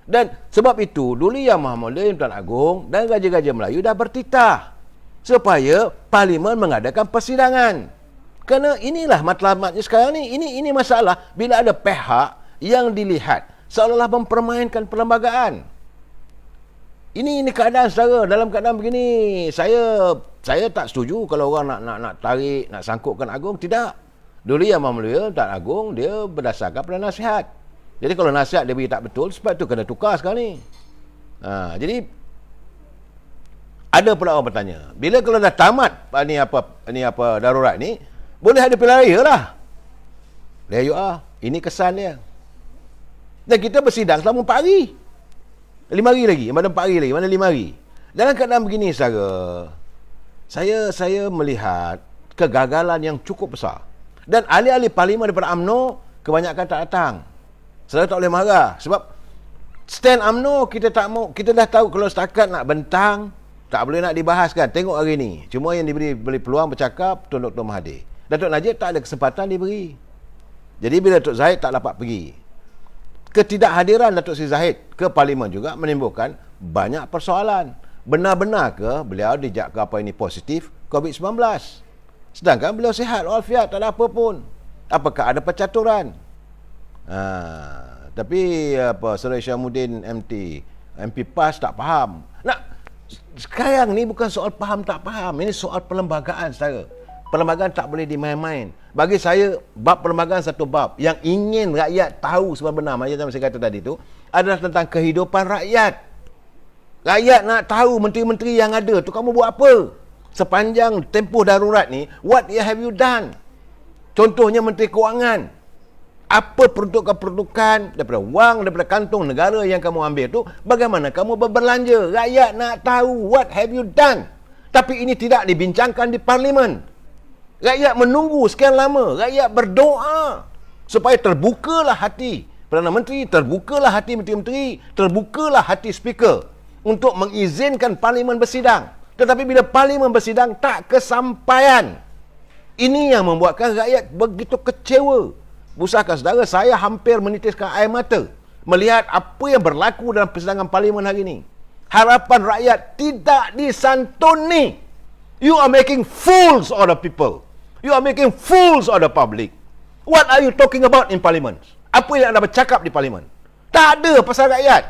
Dan sebab itu, dulu Yang Maha Mulia Tuan Agong dan Raja-Raja Melayu dah bertitah supaya Parlimen mengadakan persidangan. Kerana inilah matlamatnya sekarang ni. Ini masalah bila ada pihak yang dilihat seolah-olah mempermainkan perlembagaan. Ini keadaan saudara. Dalam keadaan begini, saya tak setuju kalau orang nak tarik, nak sangkutkan Agong. Tidak. Dulu Yang Maha Mulia Tuan Agong, dia berdasarkan pada nasihat. Jadi kalau nasihat dia beri tak betul, sebab tu kena tukar sekarang ni. Jadi ada pula orang bertanya, bila kalau dah tamat darurat ni, boleh ada pilihan raya lah. Ini kesan dia. Dan kita bersidang selama 4 hari. 5 hari lagi, mana 4 hari lagi, mana 5 hari. Dalam keadaan begini saudara, saya melihat kegagalan yang cukup besar. Dan ahli-ahli Parlimen daripada UMNO kebanyakan tak datang. Saudara tak boleh marah sebab stand UMNO kita tak mau, kita dah tahu kalau setakat nak bentang tak boleh nak dibahaskan. Tengok hari ni, cuma yang diberi peluang bercakap Tun Dr. Mahathir. Datuk Najib tak ada kesempatan diberi. Jadi bila Datuk Zahid tak dapat pergi, ketidakhadiran Datuk Seri Zahid ke Parlimen juga menimbulkan banyak persoalan. Benar-benar ke beliau dijangka apa ini positif COVID-19? Sedangkan beliau sihat walafiat, tak ada apa pun. Apakah ada percaturan? Tapi Saudara Syamuddin MP PAS tak faham. Sekarang ni bukan soal faham tak faham, ini soal perlembagaan saudara. Perlembagaan tak boleh dimain-main. Bagi saya, bab perlembagaan satu bab yang ingin rakyat tahu sebenar-benar, macam saya kata tadi tu, adalah tentang kehidupan rakyat. Rakyat nak tahu menteri-menteri yang ada tu kamu buat apa? Sepanjang tempoh darurat ni, what have you done? Contohnya Menteri Kewangan. Apa peruntukan-peruntukan daripada wang, daripada kantong negara yang kamu ambil tu, bagaimana kamu berbelanja? Rakyat nak tahu what have you done. Tapi ini tidak dibincangkan di Parlimen. Rakyat menunggu sekian lama. Rakyat berdoa. supaya terbukalah hati Perdana Menteri, terbukalah hati menteri-menteri, terbukalah hati speaker untuk mengizinkan parlimen bersidang. Tetapi bila parlimen bersidang tak kesampaian, ini yang membuatkan rakyat begitu kecewa. Busakah saudara, saya hampir menitiskan air mata melihat apa yang berlaku dalam persidangan parlimen hari ini. Harapan rakyat tidak disantuni. You are making fools of the people. You are making fools of the public. What are you talking about in parliament? Apa yang anda bercakap di parlimen? Tak ada pasal rakyat.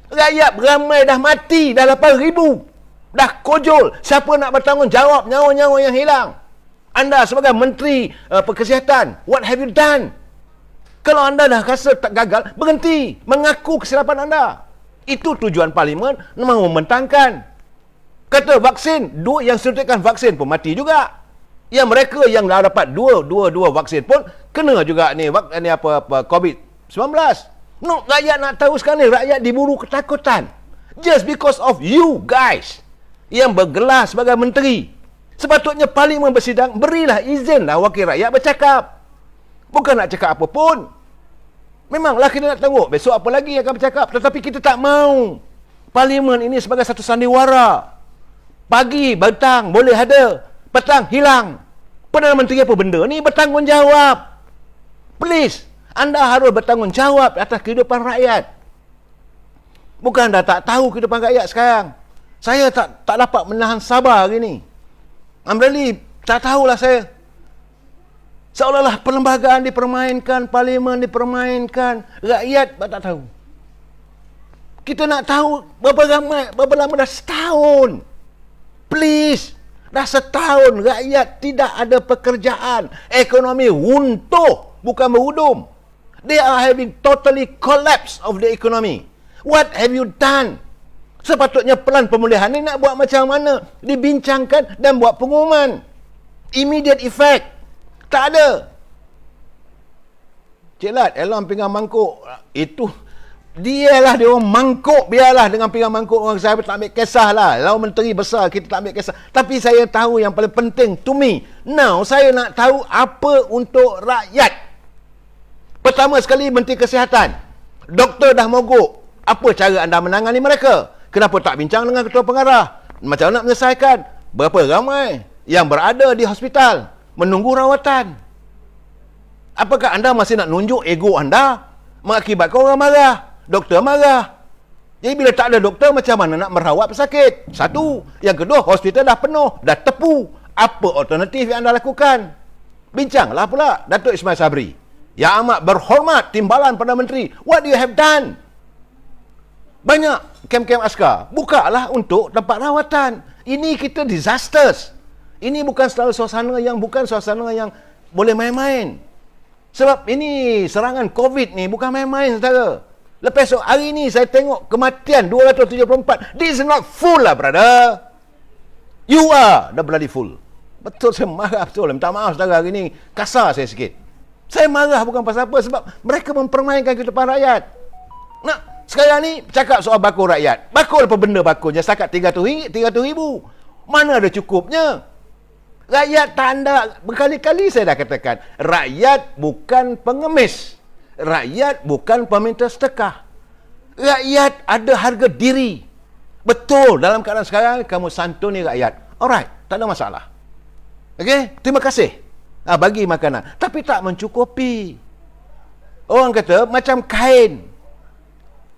Rakyat beramai dah mati, dah 8,000. Dah kojol. Siapa nak bertanggungjawab nyawa-nyawa yang hilang? Anda sebagai menteri kesihatan, what have you done? Kalau anda dah rasa tak gagal, berhenti mengaku kesilapan anda. Itu tujuan parlimen, mahu membentangkan. Kata vaksin, yang suntikan vaksin pun mati juga. Yang mereka yang dah dapat dua vaksin pun kena juga ni COVID-19. No, rakyat nak tahu sekarang ni, rakyat diburu ketakutan. Just because of you guys yang bergelar sebagai menteri. Sepatutnya parlimen bersidang, berilah izinlah wakil rakyat bercakap. Bukan nak cakap apa pun. Memanglah kita nak tengok besok apa lagi yang akan bercakap. Tetapi kita tak mau. Parlimen ini sebagai satu sandiwara. Pagi, petang boleh ada. Petang, hilang. Perdana Menteri apa benda ni? Bertanggungjawab. Please. Anda harus bertanggungjawab atas kehidupan rakyat. Bukan anda tak tahu kehidupan rakyat sekarang. Saya tak dapat menahan sabar hari ni. I'm really tak tahulah saya. Seolah-olah perlembagaan dipermainkan, parlimen dipermainkan, rakyat tak tahu. Kita nak tahu berapa lama dah setahun. Please, dah setahun rakyat tidak ada pekerjaan. Ekonomi runtuh, bukan berudum. They are having totally collapse of the economy. What have you done? Sepatutnya pelan pemulihan ni nak buat macam mana? Dibincangkan dan buat pengumuman. Immediate effect. Tak ada. Cik Lat, Elon pinggang mangkuk. Itu, dia orang mangkuk. Biarlah dengan pinggang mangkuk. Orang saya tak ambil kisah lah. Kalau menteri besar, kita tak ambil kisah. Tapi saya tahu yang paling penting to me. Now, saya nak tahu apa untuk rakyat. Pertama sekali, Menteri Kesihatan. Doktor dah mogok. Apa cara anda menangani mereka? Kenapa tak bincang dengan ketua pengarah? Macam mana nak menyelesaikan? Berapa ramai yang berada di hospital menunggu rawatan? Apakah anda masih nak nunjuk ego anda? Mengakibatkan orang marah, doktor marah. Jadi bila tak ada doktor, macam mana nak merawat pesakit? Satu. Yang kedua, hospital dah penuh, dah tepu. Apa alternatif yang anda lakukan? Bincanglah pula Datuk Ismail Sabri, yang amat berhormat timbalan Perdana Menteri. What do you have done? Banyak kem-kem askar. Bukalah untuk tempat rawatan. Ini kita disasters. Ini bukan suasana yang boleh main-main. Sebab ini serangan COVID ni bukan main-main, saudara. Lepas tu hari ni saya tengok kematian 274. This is not full lah, brother. You are the bloody fool. Betul, saya marah betul. Minta maaf, saudara, hari ni kasar saya sikit. Saya marah bukan pasal apa, sebab mereka mempermainkan kehidupan rakyat. Nah, sekarang ni cakap soal bakul rakyat. Bakul apa benda bakulnya? Setakat RM300, RM300,000. Mana ada cukupnya? Rakyat tanda, berkali-kali saya dah katakan, rakyat bukan pengemis. Rakyat bukan peminta sedekah. Rakyat ada harga diri. Betul, dalam keadaan sekarang kamu santuni rakyat. Alright, tak ada masalah. Okey, terima kasih. Bagi makanan. Tapi tak mencukupi. Orang kata macam kain.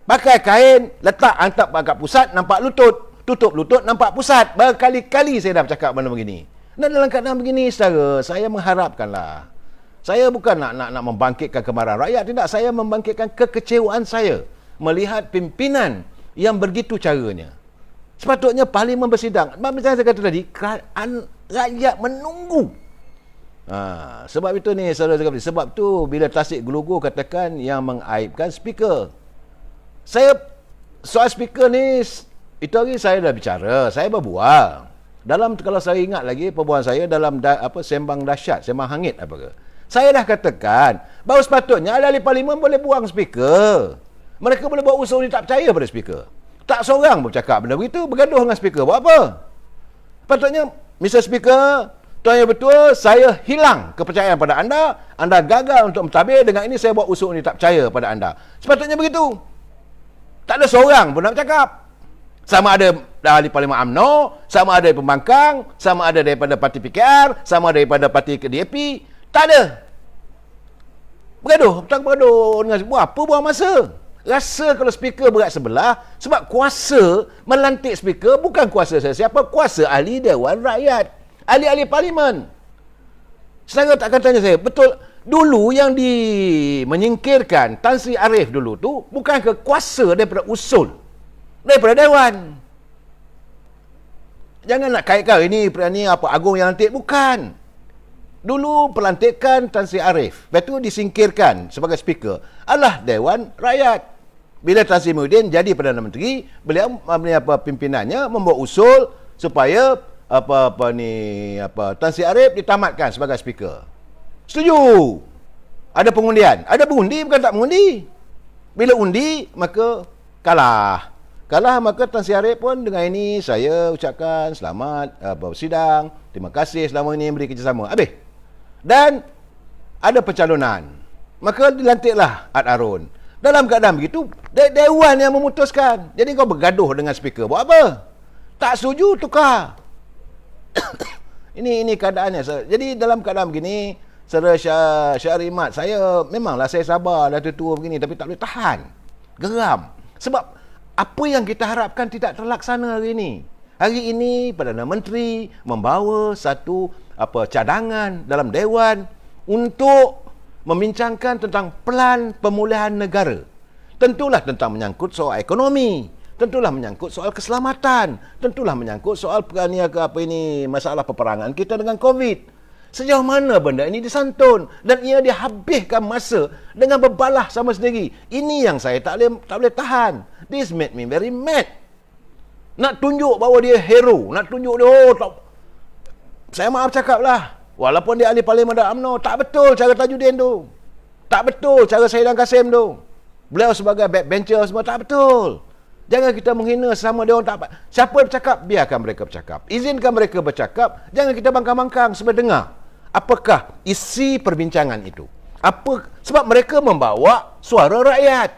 Pakai kain, letak hantar kat pusat, nampak lutut. Tutup lutut, nampak pusat. Berkali-kali saya dah bercakap benda begini. Dan dalam keadaan begini, saudara, saya mengharapkanlah. Saya bukan nak membangkitkan kemarahan rakyat. Tidak, saya membangkitkan kekecewaan saya melihat pimpinan yang begitu caranya. Sepatutnya parlimen bersidang. Macam saya kata tadi, rakyat menunggu. Sebab itu ni, saudara-saudara, sebab tu bila Tasik Gelugu katakan yang mengaibkan speaker. Saya, soal speaker ni, itu hari saya dah bicara, saya berbual. Kalau saya ingat lagi perbualan saya dalam sembang dahsyat, sembang hangit apa ke. Saya dah katakan bahawa sepatutnya ahli parlimen boleh buang speaker. Mereka boleh buat usul ni tak percaya pada speaker. Tak seorang bercakap benda begitu, bergaduh dengan speaker. Buat apa? Patutnya, Mr. Speaker, Tuan Yang Bertua, saya hilang kepercayaan pada anda. Anda gagal untuk mentadbir. Dengan ini saya buat usul ini, tak percaya pada anda. Sepatutnya begitu. Tak ada seorang pun nak bercakap. Sama ada ahli Parlimen UMNO, sama ada dari pembangkang, sama ada daripada parti PKR, sama daripada parti DAP. Tak ada. Bergaduh dengan buat apa buang masa? Rasa kalau speaker berat sebelah, sebab kuasa melantik speaker bukan kuasa siapa, kuasa ahli Dewan Rakyat, ahli-ahli parlimen. Senang takkan tanya saya, betul dulu yang menyingkirkan Tan Sri Arif dulu tu bukan ke kuasa daripada usul, daripada Dewan. Jangan nak kaitkan ini apa Agong yang lantik, bukan. Dulu pelantikan Tan Sri Arif, lepas tu disingkirkan sebagai speaker adalah Dewan Rakyat. Bila Tan Sri Muhyiddin jadi Perdana Menteri, beliau pimpinannya membuat usul supaya Tan Sri Arif ditamatkan sebagai speaker. Setuju. Ada pengundian. Ada pengundi, bukan tak mengundi. Bila undi, maka kalah. Kalah, maka Tan Sri Arif pun dengan ini saya ucapkan selamat bersidang. Terima kasih selama ini beri kerjasama. Habis. Dan ada pencalonan. Maka dilantiklah Ad Harun. Dalam keadaan begitu, Dewan yang memutuskan. Jadi kau bergaduh dengan speaker. Buat apa? Tak setuju, tukar. ini keadaannya. Jadi dalam keadaan begini, Saudara Syahrimat, saya memanglah saya sabar dah tua begini, tapi tak boleh tahan. Geram. Sebab apa yang kita harapkan tidak terlaksana hari ini. Hari ini Perdana Menteri membawa satu cadangan dalam Dewan untuk membincangkan tentang pelan pemulihan negara. Tentulah tentang menyangkut soal ekonomi, tentulah menyangkut soal keselamatan, tentulah menyangkut soal masalah peperangan kita dengan COVID. Sejauh mana benda ini disantun dan ia dihabiskan masa dengan berbalah sama sendiri. Ini yang saya tak boleh tahan. This made me very mad. Nak tunjuk bahawa dia hero, nak tunjuk dia saya maaf cakaplah. Walaupun dia ahli Parlimen dan UMNO, tak betul cara Tajuddin tu. Tak betul cara Saidan Kasim tu. Beliau sebagai backbencher semua tak betul. Jangan kita menghina sesama dia orang tak. Siapa bercakap, biarkan mereka bercakap. Izinkan mereka bercakap, jangan kita bangkang-bangkang sebab dengar apakah isi perbincangan itu. Sebab mereka membawa suara rakyat.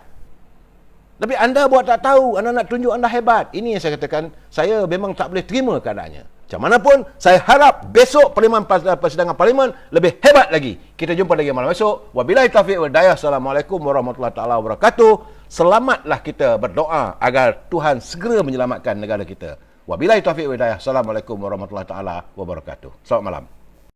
Tapi anda buat tak tahu, anda nak tunjuk anda hebat. Ini yang saya katakan, saya memang tak boleh terima keadaannya. Macam mana pun, saya harap besok persidangan parlimen lebih hebat lagi. Kita jumpa lagi malam esok. Wabillahi taufiq wal hidayah. Assalamualaikum warahmatullahi taala wabarakatuh. Selamatlah kita berdoa agar Tuhan segera menyelamatkan negara kita. Wabillahi taufiq wal hidayah. Assalamualaikum warahmatullahi taala wabarakatuh. Selamat malam.